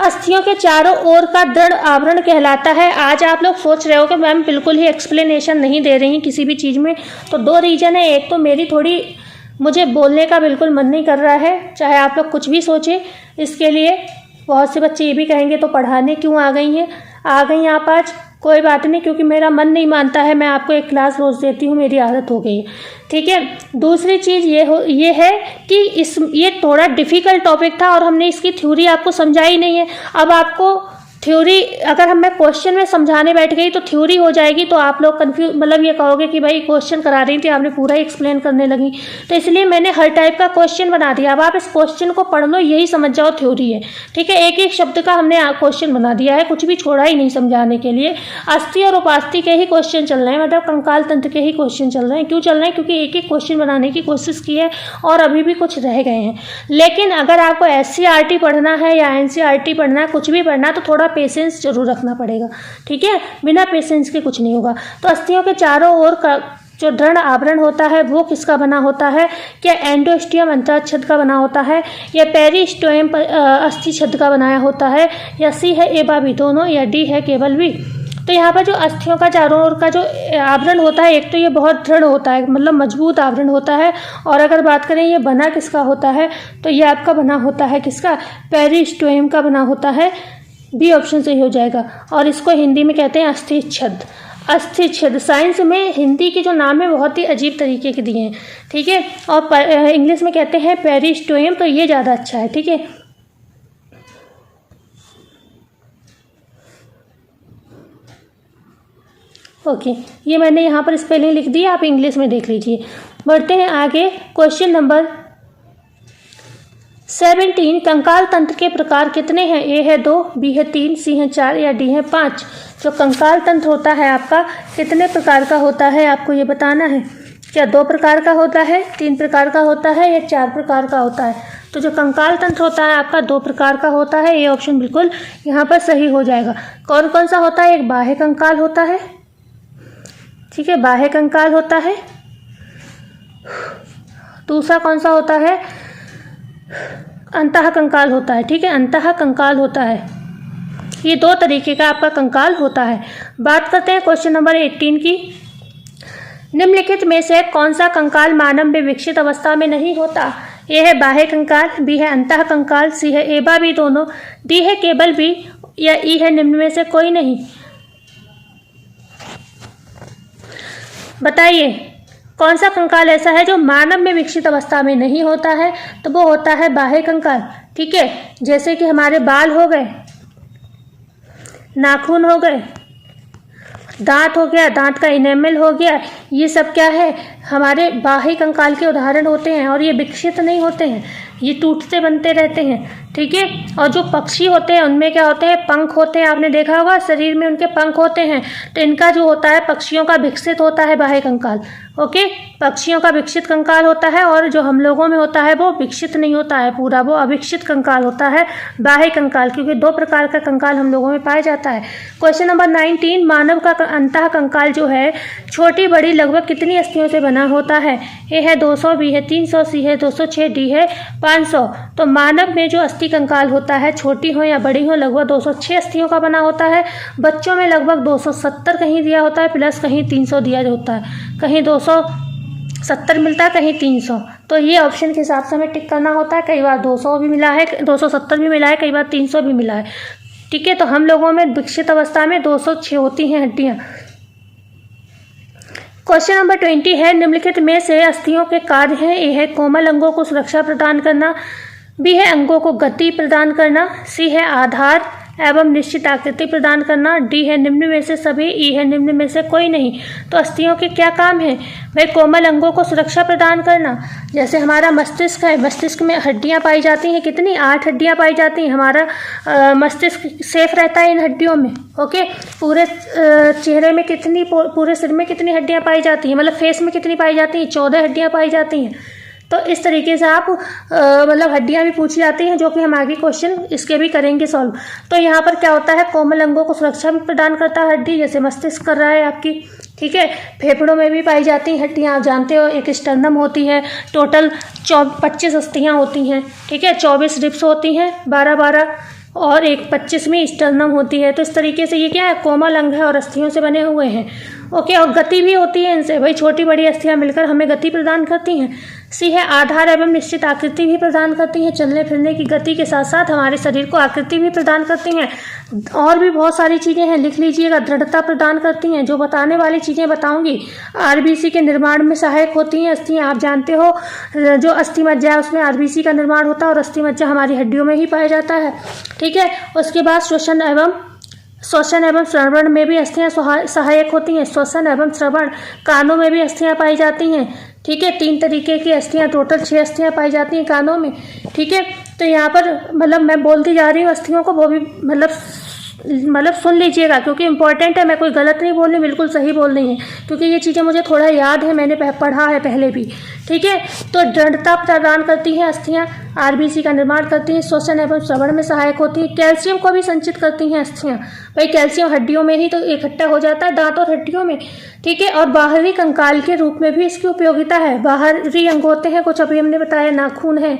अस्थियों के चारों ओर का दृढ़ आवरण कहलाता है। आज आप लोग सोच रहे हो कि मैम बिल्कुल ही एक्सप्लेनेशन नहीं दे रही किसी भी चीज़ में, तो दो रीज़न है। एक तो मेरी थोड़ी, मुझे बोलने का बिल्कुल मन नहीं कर रहा है, चाहे आप लोग कुछ भी सोचें इसके लिए। बहुत से बच्चे ये भी कहेंगे तो पढ़ाने क्यों आ गई आप आज, कोई बात नहीं, क्योंकि मेरा मन नहीं मानता है, मैं आपको एक क्लास रोज देती हूँ, मेरी आदत हो गई है, ठीक है। दूसरी चीज़ ये है कि ये थोड़ा डिफ़िकल्ट टॉपिक था और हमने इसकी थ्योरी आपको समझाई नहीं है। अब आपको थ्योरी, अगर मैं क्वेश्चन में समझाने बैठ गई तो थ्योरी हो जाएगी, तो आप लोग कंफ्यूज, मतलब ये कहोगे कि भाई क्वेश्चन करा रही थी आपने पूरा ही एक्सप्लेन करने लगी। तो इसलिए मैंने हर टाइप का क्वेश्चन बना दिया। अब आप इस क्वेश्चन को पढ़ लो, यही समझ जाओ थ्योरी है, ठीक है। एक एक शब्द का हमने क्वेश्चन बना दिया है, कुछ भी छोड़ा ही नहीं समझाने के लिए। अस्थि और उपास्थि के ही क्वेश्चन चल रहे हैं, मतलब कंकाल तंत्र के ही क्वेश्चन चल रहे हैं। क्यों चल रहे हैं, क्योंकि एक एक क्वेश्चन बनाने की कोशिश की है और अभी भी कुछ रह गए हैं। लेकिन अगर आपको SCERT पढ़ना है या NCERT पढ़ना है, कुछ भी पढ़ना है, तो थोड़ा पेशेंस जरूर रखना पड़ेगा, ठीक है। बिना पेशेंस के कुछ नहीं होगा। तो अस्थियों के चारों ओर का जो दृढ़ आवरण होता है वो किसका बना होता है। क्या एंडोस्टियम अंतराच्छद का बना होता है, या पेरिस्टोयम अस्थि छद का बनाया होता है, या सी है ए बा बी दोनों, या डी है केवल बी। तो यहाँ पर जो अस्थियों का चारों ओर का जो आवरण होता है, एक तो ये बहुत दृढ़ होता है, मतलब मजबूत आवरण होता है। और अगर बात करें ये बना किसका होता है, तो ये आपका बना होता है किसका, पेरिस्टोइम का बना होता है। बी ऑप्शन सही हो जाएगा। और इसको हिंदी में कहते हैं अस्थि छद। अस्थि छद साइंस में हिंदी के जो नाम है बहुत ही अजीब तरीके के दिए हैं, ठीक है। और इंग्लिश में कहते हैं पेरिस्टोइम, तो ये ज़्यादा अच्छा है, ठीक है। ओके, ये मैंने यहाँ पर स्पेलिंग लिख दी, आप इंग्लिश में देख लीजिए। बढ़ते हैं आगे। क्वेश्चन नंबर 17, कंकाल तंत्र के प्रकार कितने हैं? ए है 2, बी है 3, सी है 4 या डी है 5। जो कंकाल तंत्र होता है आपका कितने प्रकार का होता है, आपको ये बताना है। क्या 2 प्रकार का होता है, 3 प्रकार का होता है या 4 प्रकार का होता है? तो जो कंकाल तंत्र होता है आपका 2 प्रकार का होता है। ये ऑप्शन बिल्कुल यहाँ पर सही हो जाएगा। कौन कौन सा होता है? एक बाह्य कंकाल होता है, ठीक है, बाह्य कंकाल होता है। दूसरा कौन सा होता है? अंतः कंकाल होता है, ठीक है, अंतः कंकाल होता है। ये 2 तरीके का आपका कंकाल होता है। बात करते हैं क्वेश्चन नंबर 18 की। निम्नलिखित में से कौन सा कंकाल मानव में विकसित अवस्था में नहीं होता? ए है बाह्य कंकाल, बी है अंतः कंकाल, सी है एबा बी दोनों, डी है केवल बी या ई है निम्न में से कोई नहीं। बताइए कौन सा कंकाल ऐसा है जो मानव में विकसित अवस्था में नहीं होता है? तो वो होता है बाह्य कंकाल, ठीक है। जैसे कि हमारे बाल हो गए, नाखून हो गए, दांत हो गया, दांत का इनेमल हो गया, ये सब क्या है, हमारे बाह्य कंकाल के उदाहरण होते हैं। और ये विकसित नहीं होते हैं, ये टूटते बनते रहते हैं, ठीक है। और जो पक्षी होते हैं उनमें क्या होते हैं, पंख होते हैं, आपने देखा होगा शरीर में उनके पंख होते हैं। तो इनका जो होता है पक्षियों का विकसित होता है बाह्य कंकाल, ओके, पक्षियों का विकसित कंकाल होता है। और जो हम लोगों में होता है वो विकसित नहीं होता है पूरा, वो अविकसित कंकाल होता है, बाह्य कंकाल, क्योंकि 2 प्रकार का कंकाल हम लोगों में पाया जाता है। क्वेश्चन नंबर 19, मानव का अंतः कंकाल जो है छोटी बड़ी लगभग कितनी अस्थियों से बना होता है? ए है 200, बी है 300, सी है 206, डी है 500। तो मानव में जो अस्थि कंकाल होता है, छोटी हो या बड़ी हो, लगभग 206 अस्थियों का बना होता है। बच्चों में लगभग 270 कहीं दिया होता है, प्लस कहीं 300 दिया होता है, कहीं 270 मिलता है, कहीं 300। तो ये ऑप्शन के हिसाब से हमें टिक करना होता है। कई बार 200 भी मिला है, 270 भी मिला है, कई बार 300 भी मिला है, ठीक है। तो हम लोगों में विकसित अवस्था में 206 होती हैं हड्डियाँ। क्वेश्चन नंबर 20 है, निम्नलिखित में से अस्थियों के कार्य हैं? ए है कोमल अंगों को सुरक्षा प्रदान करना, बी है अंगों को गति प्रदान करना, सी है आधार एवं निश्चित आकृति प्रदान करना, डी है निम्न में से सभी, ई है निम्न में से कोई नहीं। तो अस्थियों के क्या काम है भाई? कोमल अंगों को सुरक्षा प्रदान करना। जैसे हमारा मस्तिष्क है, मस्तिष्क में हड्डियां पाई जाती हैं, कितनी? 8 हड्डियां पाई जाती हैं। हमारा मस्तिष्क सेफ रहता है इन हड्डियों में, ओके। पूरे चेहरे में कितनी, पूरे सिर में कितनी हड्डियां पाई जाती हैं, मतलब फेस में कितनी पाई जाती हैं? 14 हड्डियां पाई जाती हैं। तो इस तरीके से आप मतलब हड्डियां भी पूछी जाती हैं, जो कि हम आगे क्वेश्चन इसके भी करेंगे सॉल्व। तो यहाँ पर क्या होता है, कोमल अंगों को सुरक्षा भी प्रदान करता है हड्डी, जैसे मस्तिष्क कर रहा है आपकी, ठीक है। फेफड़ों में भी पाई जाती हैं हड्डियाँ, आप जानते हो एक स्टर्नम होती है, टोटल 25 अस्थियाँ होती हैं, ठीक है। 24 रिब्स होती हैं, 12-12, और एक 25वीं स्टर्नम होती है। तो इस तरीके से ये क्या है, कोमल अंग है और अस्थियों से बने हुए हैं, ओके। और गति भी होती है इनसे, भाई छोटी बड़ी अस्थियां मिलकर हमें गति प्रदान करती हैं। सी है आधार एवं निश्चित आकृति भी प्रदान करती हैं, चलने फिरने की गति के साथ साथ हमारे शरीर को आकृति भी प्रदान करती हैं। और भी बहुत सारी चीज़ें हैं, लिख लीजिएगा। दृढ़ता प्रदान करती हैं, जो बताने वाली चीज़ें बताऊंगी। आरबीसी के निर्माण में सहायक होती हैं अस्थियाँ, आप जानते हो जो अस्थि मज्जा है उसमें आरबीसी का निर्माण होता है, और अस्थि मज्जा हमारी हड्डियों में ही पाया जाता है, ठीक है। उसके बाद श्वसन एवं श्रवण में भी अस्थियाँ सहायक होती हैं। श्वसन एवं श्रवण, कानों में भी अस्थियाँ पाई जाती हैं, ठीक है। 3 तरीके की अस्थियाँ, टोटल 6 अस्थियाँ पाई जाती हैं कानों में, ठीक है। तो यहाँ पर मतलब मैं बोलती जा रही हूँ अस्थियों को, वो भी मतलब सुन लीजिएगा, क्योंकि इंपॉर्टेंट है। मैं कोई गलत नहीं बोल रही, बिल्कुल सही बोल रही है, क्योंकि ये चीज़ें मुझे थोड़ा याद है, मैंने पढ़ा है पहले भी, ठीक है। तो दृढ़ता प्रदान करती हैं अस्थियाँ, आरबीसी का निर्माण करती हैं, श्वसन एवं श्रवण में सहायक होती हैं, कैल्शियम को भी संचित करती हैं अस्थियाँ, भाई कैल्शियम हड्डियों में ही तो इकट्ठा हो जाता है, दांत और हड्डियों में, ठीक है। और बाहरी कंकाल के रूप में भी इसकी उपयोगिता है। बाहरी अंग होते हैं कुछ, अभी हमने बताया नाखून है,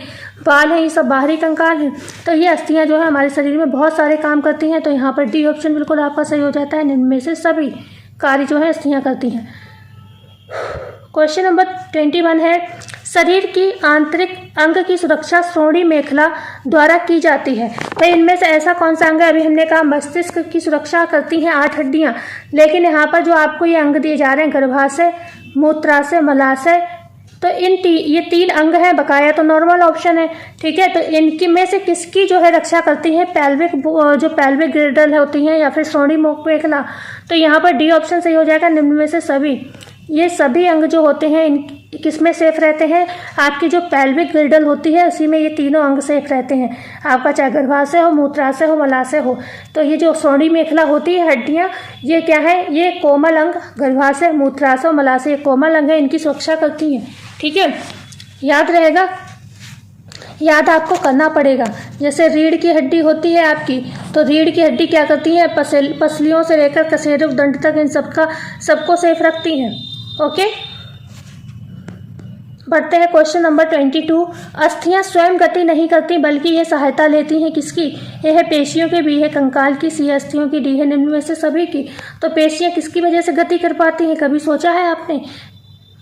बाल है, ये सब बाहरी कंकाल हैं। तो ये अस्थियां जो है हमारे शरीर में बहुत सारे काम करती हैं। तो यहाँ पर डी ऑप्शन बिल्कुल आपका सही हो जाता है। इनमें से सभी कार्य जो है अस्थियां करती हैं। क्वेश्चन नंबर 21 है, शरीर की आंतरिक अंग की सुरक्षा श्रोणि मेखला द्वारा की जाती है। तो इनमें से ऐसा कौन सा अंग है? अभी हमने कहा मस्तिष्क की सुरक्षा करती हैं 8 हड्डियां, लेकिन यहाँ पर जो आपको ये अंग दिए जा रहे हैं गर्भाशय, मूत्राशय, मलाशय, तो ये 3 अंग हैं बकाया, तो नॉर्मल ऑप्शन है, ठीक है। तो इनकी में से किसकी जो है रक्षा करती है? जो पैल्विक गिर्डल होती हैं या फिर श्रोणि मेखला। तो यहाँ पर डी ऑप्शन सही हो जाएगा, निम्न में से सभी। ये सभी अंग जो होते हैं इन किसमें सेफ रहते हैं? आपकी जो पैल्विक गिर्डल होती है उसी में ये तीनों अंग सेफ रहते हैं। आपका चाहे गर्भाशय हो, मूत्राशय हो, मलाशय हो। तो ये जो श्रोणि मेखला होती है हड्डियां, ये क्या है? ये कोमल अंग, गर्भाशय, मूत्राशय, मलाशय कोमल अंग है, इनकी सुरक्षा करती हैं, ठीक है। याद रहेगा, याद आपको करना पड़ेगा। जैसे रीढ़ की हड्डी होती है आपकी, तो रीढ़ की हड्डी क्या करती है? पसलियों से लेकर कशेरुक दंड तक इन सबको सेफ रखती हैं। ओके, बढ़ते हैं क्वेश्चन नंबर 22। अस्थियां स्वयं गति नहीं करती बल्कि ये सहायता लेती हैं किसकी? ये है पेशियों की, बी है कंकाल की, सी है अस्थियों की, डी है निम्न में से सभी की। तो पेशियां किसकी वजह से गति कर पाती हैं? कभी सोचा है आपने?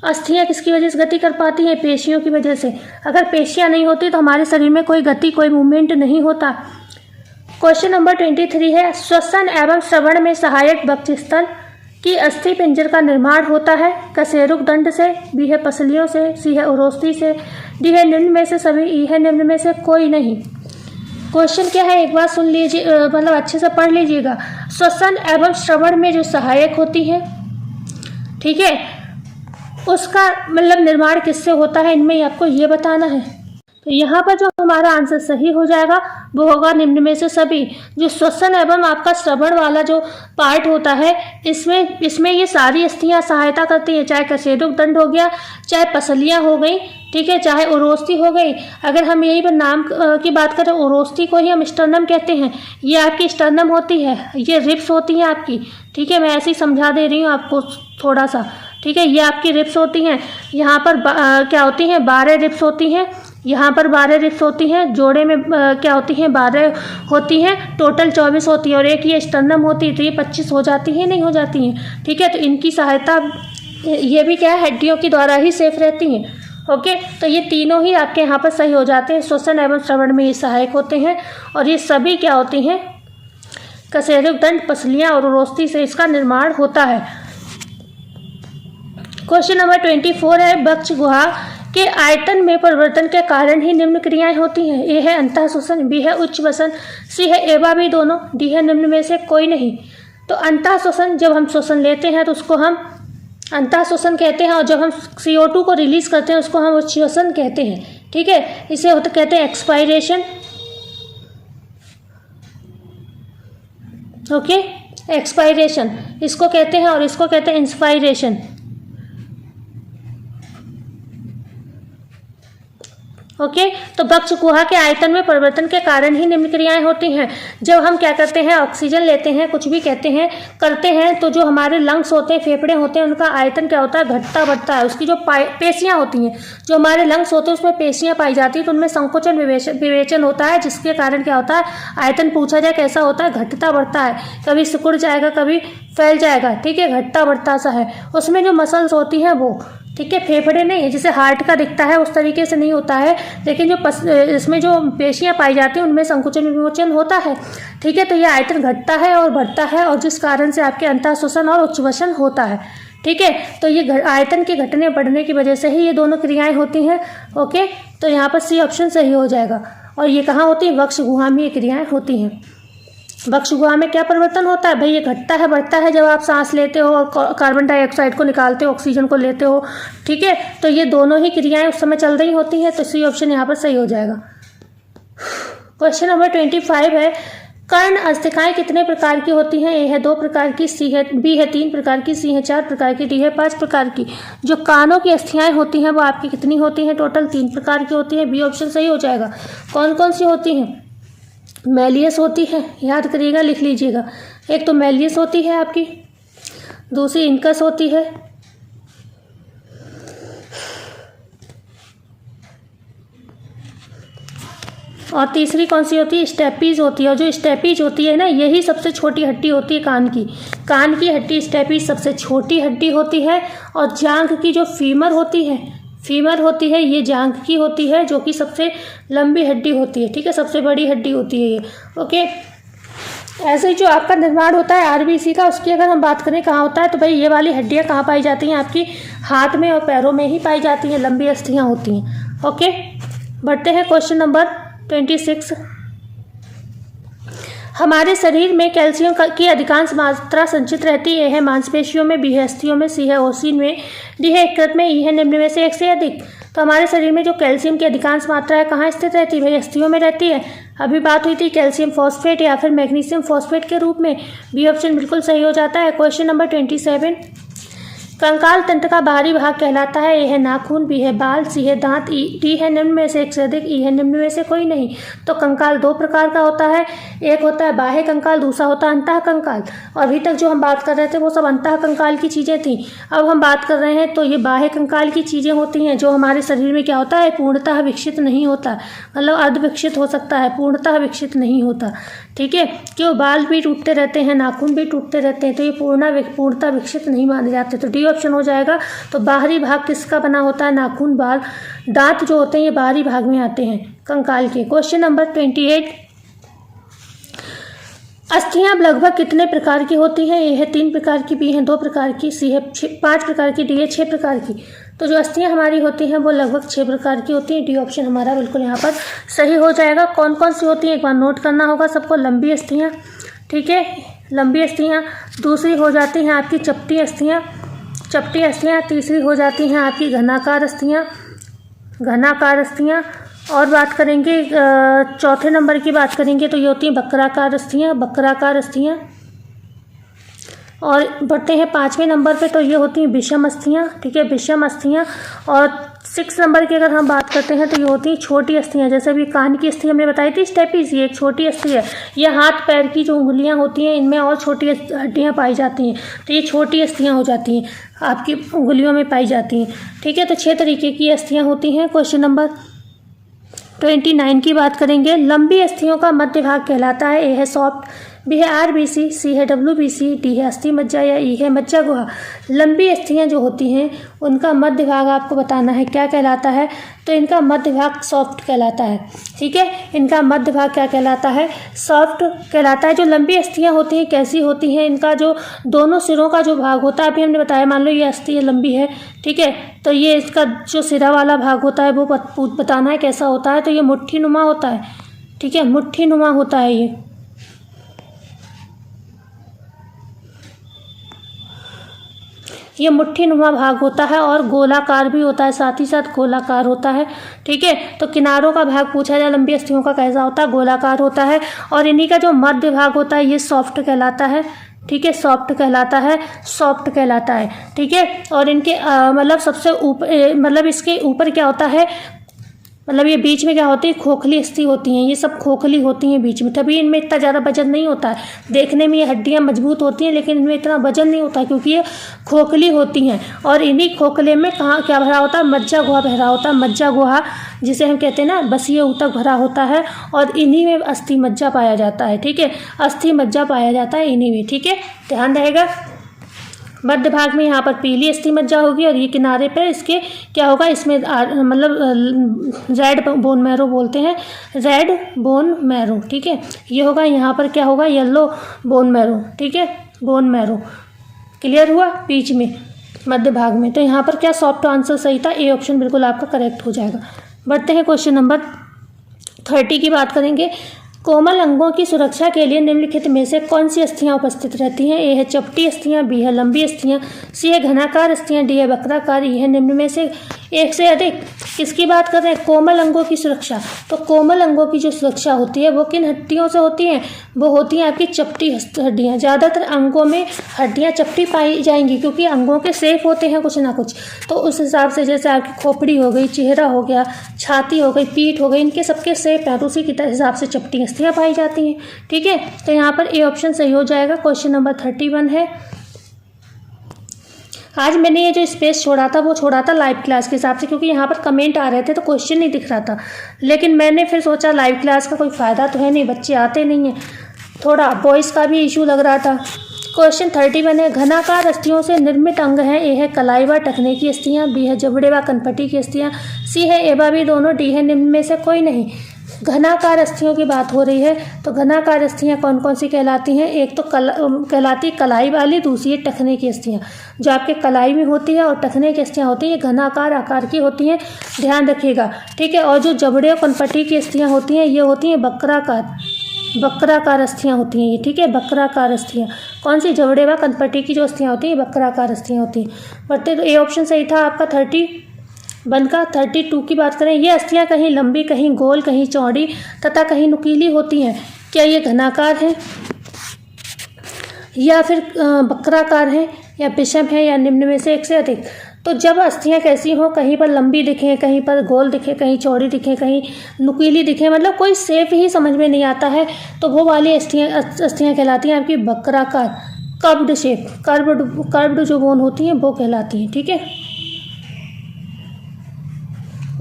अस्थियां किसकी वजह से गति कर पाती हैं? पेशियों की वजह से। अगर पेशियां नहीं होती तो हमारे शरीर में कोई गति, कोई मूवमेंट नहीं होता। क्वेश्चन नंबर 23 है, श्वसन एवं श्रवण में सहायक वक्षस्थल की अस्थि पिंजर का निर्माण होता है। कशेरुक दंड से, बी है पसलियों से, सी है उरोस्थि से, डी है निम्न में से सभी, ई है निम्न में से कोई नहीं। क्वेश्चन क्या है एक बार सुन लीजिए, मतलब अच्छे से पढ़ लीजिएगा। श्वसन एवं श्रवण में जो सहायक होती है, ठीक है, उसका मतलब निर्माण किससे होता है, इनमें आपको ये बताना है। तो यहाँ पर जो हमारा आंसर सही हो जाएगा वो होगा निम्न में से सभी। जो श्वसन एवं आपका श्रवण वाला जो पार्ट होता है, इसमें ये सारी अस्थियां सहायता करती हैं। चाहे कशेरुक दंड हो गया, चाहे पसलियां हो गई, ठीक है, चाहे उरोस्थि हो गई। अगर हम यही पर नाम की बात करें, उरोस्थि को ही हम स्टर्नम कहते हैं। ये आपकी स्टर्नम होती है, ये रिब्स होती हैं आपकी, ठीक है। मैं ऐसे ही समझा दे रही हूँ आपको थोड़ा सा, ठीक है। ये आपकी रिब्स होती हैं। यहाँ पर क्या होती हैं? 12 रिब्स होती हैं। यहाँ पर 12 रिब्स होती हैं। जोड़े में क्या होती हैं? 12 होती हैं। टोटल 24 होती है। और एक ये स्टर्नम होती है, तो ये 25 हो जाती हैं, नहीं हो जाती हैं, ठीक है। तो इनकी सहायता ये भी क्या है? हड्डियों के द्वारा ही सेफ रहती हैं। ओके, तो ये तीनों ही आपके यहाँ पर सही हो जाते हैं। श्वसन एवं श्रवण में ये सहायक होते हैं। और ये सभी क्या होती हैं? कशेरुक दंड, पसलियाँ और उरोस्थि से इसका निर्माण होता है। क्वेश्चन नंबर 24 है, वक्ष गुहा के आयतन में परिवर्तन के कारण ही निम्न क्रियाएं होती हैं। ए है अंतः श्वसन, बी है उच्च वसन, सी है एवं भी दोनों, डी है निम्न में से कोई नहीं। तो अंतः श्वसन, जब हम श्वसन लेते हैं तो उसको हम अंतः श्वसन कहते हैं, और जब हम CO2 को रिलीज करते हैं उसको हम उच्च वसन कहते हैं, ठीक है। इसे कहते हैं एक्सपायरेशन। ओके, एक्सपायरेशन इसको कहते हैं, और इसको कहते हैं इंस्पायरेशन। ओके, तो वक्ष गुहा के आयतन में परिवर्तन के कारण ही निम्न क्रियाएं होती हैं। जब हम क्या करते हैं? ऑक्सीजन लेते हैं, कुछ भी कहते हैं, करते हैं, तो जो हमारे लंग्स होते हैं, फेफड़े होते हैं, उनका आयतन क्या होता है? घटता बढ़ता है। उसकी जो पेशियां होती हैं, जो हमारे लंग्स होते हैं उसमें पेशियां पाई जाती हैं, तो उनमें संकोचन विवेचन होता है, जिसके कारण क्या होता है? आयतन पूछा जाए कैसा होता है? घटता बढ़ता है। कभी सिकुड़ जाएगा, कभी फैल जाएगा, ठीक है, घटता बढ़ता सा है। उसमें जो मसल्स होती हैं वो, ठीक है, फेफड़े नहीं है, जैसे हार्ट का दिखता है उस तरीके से नहीं होता है, लेकिन जो इसमें जो पेशियां पाई जाती हैं उनमें संकुचन विमोचन होता है, ठीक है। तो ये आयतन घटता है और बढ़ता है, और जिस कारण से आपके अंतः श्वसन और उच्चवसन होता है, ठीक है। तो ये आयतन के घटने बढ़ने की वजह से ही ये दोनों क्रियाएं होती हैं। ओके, तो यहाँ पर सी ऑप्शन सही हो जाएगा। और ये कहाँ होती है? वक्ष गुहा में ये क्रियाएं होती हैं। वक्ष गुहा में क्या परिवर्तन होता है? भाई ये घटता है, बढ़ता है जब आप सांस लेते हो और कार्बन डाइऑक्साइड को निकालते हो, ऑक्सीजन को लेते हो, ठीक है। तो ये दोनों ही क्रियाएं उस समय चल रही होती हैं, तो सी ऑप्शन यहाँ पर सही हो जाएगा। क्वेश्चन नंबर 25 है, कर्ण अस्थिकाएं कितने प्रकार की होती हैं? ए है 2 प्रकार की, सी है बी है 3 प्रकार की, सी है 4 प्रकार की, डी है 5 प्रकार की। जो कानों की अस्थियाएं होती हैं वो आपकी कितनी होती हैं? टोटल 3 प्रकार की होती हैं। बी ऑप्शन सही हो जाएगा। कौन कौन सी होती हैं? मैलियस होती है, याद करिएगा, लिख लीजिएगा। एक तो मैलियस होती है आपकी, दूसरी इनकस होती है, और तीसरी कौन सी होती है? स्टेपीज होती है। और जो स्टेपीज होती है ना, यही सबसे छोटी हड्डी होती है कान की। कान की हड्डी स्टेपीज सबसे छोटी हड्डी होती है। और जांघ की जो फीमर होती है ये जांघ की होती है, जो कि सबसे लंबी हड्डी होती है। ठीक है, सबसे बड़ी हड्डी होती है ये। ओके, ऐसे ही जो आपका निर्माण होता है आरबीसी का, उसकी अगर हम बात करें कहाँ होता है, तो भाई ये वाली हड्डियाँ कहाँ पाई जाती हैं? आपकी हाथ में और पैरों में ही पाई जाती हैं, लंबी अस्थियाँ होती हैं। ओके, बढ़ते हैं क्वेश्चन नंबर 26। हमारे शरीर में कैल्शियम की अधिकांश मात्रा संचित रहती है। है मांसपेशियों में, बी है अस्थियों में, सी है ओसिन में, डी है यकृत में, ई है निम्न में से एक से अधिक। तो हमारे शरीर में जो कैल्शियम की अधिकांश मात्रा है कहाँ स्थित रहती है? भाई अस्थियों में रहती है। अभी बात हुई थी कैल्शियम फॉस्फेट या फिर मैग्नीशियम फॉस्फेट के रूप में। बी ऑप्शन बिल्कुल सही हो जाता है। Question number 27। कंकाल तंत्र का बाहरी भाग कहलाता है। ए है नाखून, बी है बाल, सी है दांत, डी है निम्न में से एक से अधिक, ई है निम्न में से कोई नहीं। तो कंकाल दो प्रकार का होता है, एक होता है बाह्य कंकाल, दूसरा होता है अंतः कंकाल। और अभी तक जो हम बात कर रहे थे वो सब अंतः कंकाल की चीज़ें थी। अब हम बात कर रहे हैं तो ये बाह्य कंकाल की चीज़ें होती हैं, जो हमारे शरीर में क्या होता है? पूर्णतः विकसित नहीं होता, मतलब अर्ध विकसित हो सकता है, पूर्णतः विकसित नहीं होता। ठीक है, क्यों? बाल भी टूटते रहते हैं, नाखून भी टूटते रहते हैं, तो ये पूर्णतः विकसित नहीं माने जाते। तो डी ऑप्शन हो जाएगा। तो बाहरी भाग किसका बना होता है? नाखून, बाल, दांत जो होते हैं ये बाहरी भाग में आते हैं कंकाल के। Question number 28। अस्थियां लगभग कितने प्रकार की होती हैं? ए है 3 प्रकार की, बी है 2 प्रकार की, सी है 5 प्रकार की, डी है 6 प्रकार की। तो जो अस्थियां हमारी होती हैं वो लगभग 6 प्रकार की होती हैं। डी ऑप्शन हमारा बिल्कुल यहाँ पर सही हो जाएगा। कौन कौन सी होती हैं एक बार नोट करना होगा सबको। लंबी अस्थियाँ, ठीक है, लंबी अस्थियाँ। दूसरी हो जाती हैं आपकी चपटी अस्थियाँ। तीसरी हो जाती हैं आपकी घनाकार अस्थियाँ। और बात करेंगे चौथे नंबर की बात करेंगे तो ये होती हैं बक्राकार अस्थियाँ। और बढ़ते हैं 5वें नंबर पे, तो ये होती हैं विषम अस्थियाँ। ठीक है, विषम अस्थियाँ। और 6 नंबर की अगर हम बात करते हैं तो ये होती हैं छोटी अस्थियाँ। जैसे अभी कान की अस्थि हमने बताई थी स्टेपीज, ये एक छोटी अस्थि है। ये हाथ पैर की जो उंगलियाँ होती हैं इनमें और छोटी हड्डियाँ पाई जाती हैं, तो ये छोटी अस्थियाँ हो जाती हैं, आपकी उंगलियों में पाई जाती हैं। ठीक है, तो 6 तरीके की अस्थियाँ होती हैं। क्वेश्चन नंबर 29 की बात करेंगे। लंबी अस्थियों का मध्य भाग कहलाता है। ए है सॉफ्ट, बी है आरबीसी, सी है डब्ल्यूबीसी, डी है अस्थि मज्जा या ई है मज्जा गुहा। लंबी अस्थियां जो होती हैं उनका मध्य भाग आपको बताना है क्या कहलाता है। तो इनका मध्य भाग सॉफ्ट कहलाता है। ठीक है, इनका मध्य भाग क्या कहलाता है? सॉफ्ट कहलाता है। जो लंबी अस्थियां होती हैं कैसी होती हैं? इनका जो दोनों सिरों का जो भाग होता है, अभी हमने बताया, मान लो ये अस्थि है लंबी है, ठीक है, तो ये इसका जो सिरा वाला भाग होता है वो बताना है कैसा होता है। तो ये मुट्ठी नुमा होता है। ठीक है, मुट्ठी नुमा होता है ये मुट्ठी नुमा भाग होता है और गोलाकार भी होता है, साथ ही साथ गोलाकार होता है। ठीक है, तो किनारों का भाग पूछा जाए लंबी अस्थियों का कैसा होता है? गोलाकार होता है। और इन्हीं का जो मध्य भाग होता है ये सॉफ्ट कहलाता है। ठीक है, सॉफ्ट कहलाता है। ठीक है, और इनके मतलब सबसे ऊपर, मतलब इसके ऊपर क्या होता है, मतलब ये बीच में क्या होती है? खोखली अस्थि होती हैं। ये सब खोखली होती हैं बीच में, तभी इनमें इतना ज़्यादा वजन नहीं होता है। देखने में ये हड्डियाँ मजबूत होती हैं लेकिन इनमें इतना वजन नहीं होता क्योंकि ये खोखली होती हैं। और इन्हीं खोखले में कहाँ क्या भरा होता है? मज्जा गुहा भरा होता है। मज्जा गुहा जिसे हम कहते हैं ना, बसीय ऊतक भरा होता है और इन्हीं में अस्थि मज्जा पाया जाता है। ठीक है, अस्थि मज्जा पाया जाता है इन्हीं में। ठीक है, ध्यान रहेगा। मध्य भाग में यहाँ पर पीली अस्थि मज्जा होगी और ये किनारे पर इसके क्या होगा? इसमें मतलब रेड बोन मैरो बोलते हैं, रेड बोन मैरो। ठीक है, ये होगा, यहाँ पर क्या होगा? Yellow bone marrow. ठीक है, बोन मैरो। क्लियर हुआ? बीच में मध्य भाग में। तो यहाँ पर क्या सॉफ्ट आंसर सही था, ए ऑप्शन बिल्कुल आपका करेक्ट हो जाएगा। बढ़ते हैं क्वेश्चन नंबर 30 की बात करेंगे। कोमल अंगों की सुरक्षा के लिए निम्नलिखित में से कौन सी अस्थियां उपस्थित रहती हैं? ए है चपटी अस्थियां, बी है लंबी अस्थियां, सी है घनाकार अस्थियां, डी है वक्राकार, ई है निम्न में से एक से अधिक। किसकी बात कर रहे हैं? कोमल अंगों की सुरक्षा। तो कोमल अंगों की जो सुरक्षा होती है वो किन हड्डियों से होती हैं? वो होती हैं आपकी चपटी हड्डियाँ। ज़्यादातर अंगों में हड्डियाँ चपटी पाई जाएंगी क्योंकि अंगों के शेप होते हैं कुछ ना कुछ। तो उस हिसाब से जैसे आपकी खोपड़ी हो गई, चेहरा हो गया, छाती हो गई, पीठ हो गई, इनके सबके शेप हैं तो उसी के हिसाब से चपटी अस्थियाँ पाई जाती हैं। ठीक है, तो यहाँ पर ए ऑप्शन सही हो जाएगा। क्वेश्चन नंबर 31 है। आज मैंने ये जो स्पेस छोड़ा था वो छोड़ा था लाइव क्लास के हिसाब से, क्योंकि यहाँ पर कमेंट आ रहे थे तो क्वेश्चन नहीं दिख रहा था। लेकिन मैंने फिर सोचा लाइव क्लास का कोई फ़ायदा तो है नहीं, बच्चे आते नहीं हैं, थोड़ा वॉइस का भी इशू लग रहा था। क्वेश्चन 31 है। घनाकार अस्थियों से निर्मित अंग हैं। ए है कलाई व टखने की अस्थियाँ, बी है जबड़े व कनपटी की अस्थियाँ, सी है ए व बी दोनों, डी है निम्न में से कोई नहीं। घनाकार अस्थियों की बात हो रही है तो घनाकार अस्थियाँ कौन कौन सी कहलाती हैं? एक तो कहलाती कलाई वाली, दूसरी है टखने की अस्थियाँ। जो आपके कलाई में होती है और टखने की अस्थियाँ होती हैं ये घनाकार आकार की होती हैं, ध्यान रखिएगा। ठीक है, और जो जबड़े और कनपटी की अस्थियाँ होती हैं ये होती हैं बक्राकार अस्थियाँ होती हैं ये। ठीक है, बक्राकार अस्थियाँ। कौन सी? जबड़े व कनपटी की जो अस्थियाँ होती हैं बक्राकार अस्थियाँ होती हैं। बढ़ते तो ए ऑप्शन सही था आपका 31 का। 32 की बात करें। ये अस्थियाँ कहीं लंबी, कहीं गोल, कहीं चौड़ी तथा कहीं नुकीली होती हैं। क्या ये घनाकार है या फिर बक्राकार है या विषम है या निम्न में से एक से अधिक? तो जब अस्थियाँ कैसी हों, कहीं पर लंबी दिखें, कहीं पर गोल दिखे, कहीं चौड़ी दिखे, कहीं नुकीली दिखे, मतलब कोई शेप ही समझ में नहीं आता है, तो वो वाली अस्थियाँ कहलाती हैं आपकी बक्राकार, कर्व्ड शेप, कर्व्ड जो बोन होती हैं वो कहलाती हैं। ठीक है,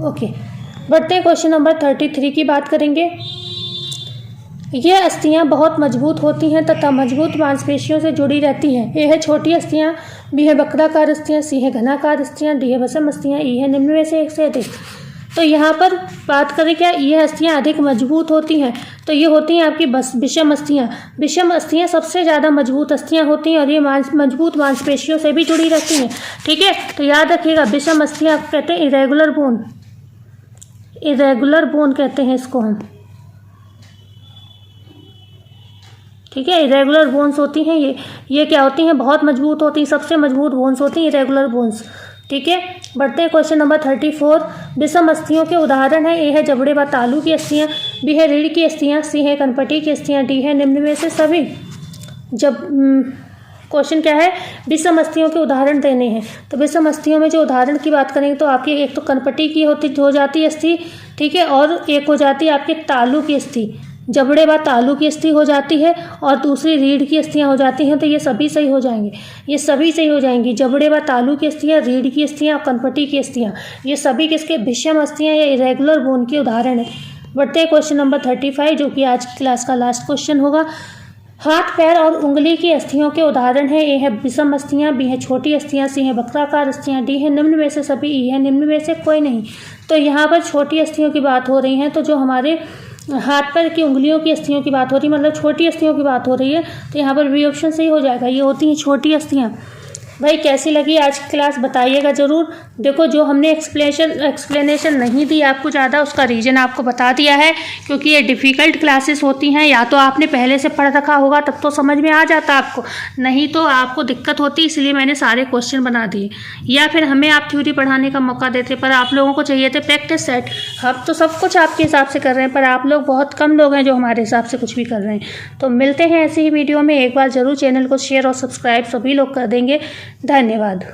ओके। बढ़ते हैं क्वेश्चन नंबर 33 की बात करेंगे। ये अस्थियाँ बहुत मजबूत होती हैं तथा मजबूत मांसपेशियों से जुड़ी रहती हैं। ए है छोटी अस्थियाँ, बी है बक्राकार अस्थियाँ, सी है घनाकार अस्थियाँ, डी है विषम अस्थियाँ, ई है निम्न में से एक से अधिक। तो यहाँ पर बात करें क्या ये अस्थियाँ अधिक मजबूत होती हैं? तो ये होती हैं आपकी विषम अस्थियाँ। विषम अस्थियाँ सबसे ज़्यादा मजबूत अस्थियाँ होती हैं और ये मजबूत मांसपेशियों से भी जुड़ी रहती हैं। ठीक है, तो याद रखिएगा विषम अस्थियाँ कहते हैं इरेगुलर बोन कहते हैं इसको हम। ठीक है, इरेगुलर बोन्स होती हैं ये क्या होती हैं? बहुत मजबूत होती हैं, सबसे मजबूत बोन्स होती हैं इरेगुलर बोन्स। ठीक है, बढ़ते हैं क्वेश्चन नंबर 34। विषम अस्थियों के उदाहरण है। ए है जबड़े व तालू की अस्थियाँ, बी है रीढ़ की अस्थियाँ, सी है कनपटी की अस्थियाँ, डी है निम्न में से सभी। क्वेश्चन क्या है? विषम अस्थियों के उदाहरण देने हैं। तो विषम अस्थियों में जो उदाहरण की बात करेंगे तो आपकी एक तो कनपटी की हो जाती है अस्थि, ठीक है, और एक हो जाती है आपके तालू की अस्थि, जबड़े व तालू की अस्थि हो जाती है, और दूसरी रीढ़ की अस्थियाँ हो जाती हैं। तो ये सभी सही हो जाएंगे, ये सभी सही हो जाएंगी। जबड़े व तालू की अस्थियाँ, रीढ़ की अस्थियाँ और कनपटी की अस्थियाँ, ये सभी किसके? विषम अस्थियाँ या इरेगुलर बोन के उदाहरण है। बढ़ते हैं क्वेश्चन नंबर 35 जो कि आज की क्लास का लास्ट क्वेश्चन होगा। हाथ, पैर और उंगली की अस्थियों के उदाहरण है। ए है विषम अस्थियाँ, बी है छोटी अस्थियाँ, सी है वक्राकार अस्थियाँ, डी है निम्न में से सभी, ई है निम्न में से कोई नहीं। तो यहाँ पर छोटी अस्थियों की बात हो रही है, तो जो हमारे हाथ पैर की उंगलियों की अस्थियों की बात हो रही है, मतलब छोटी अस्थियों की बात हो रही है, तो यहाँ पर बी ऑप्शन सही हो जाएगा। ये होती हैं छोटी अस्थियाँ। भाई कैसी लगी आज की क्लास बताइएगा ज़रूर। देखो जो हमने एक्सप्लेनेशन नहीं दी आपको ज़्यादा, उसका रीज़न आपको बता दिया है, क्योंकि ये डिफ़िकल्ट क्लासेस होती हैं। या तो आपने पहले से पढ़ रखा होगा तब तो समझ में आ जाता आपको, नहीं तो आपको दिक्कत होती, इसलिए मैंने सारे क्वेश्चन बना दिए। या फिर हमें आप थ्योरी पढ़ाने का मौका देते, पर आप लोगों को चाहिए थे प्रैक्टिस सेट। हम तो सब कुछ आपके हिसाब से कर रहे हैं, पर आप लोग बहुत कम लोग हैं जो हमारे हिसाब से कुछ भी कर रहे हैं। तो मिलते हैं ऐसी ही वीडियो में। एक बार ज़रूर चैनल को शेयर और सब्सक्राइब सभी लोग कर देंगे। धन्यवाद।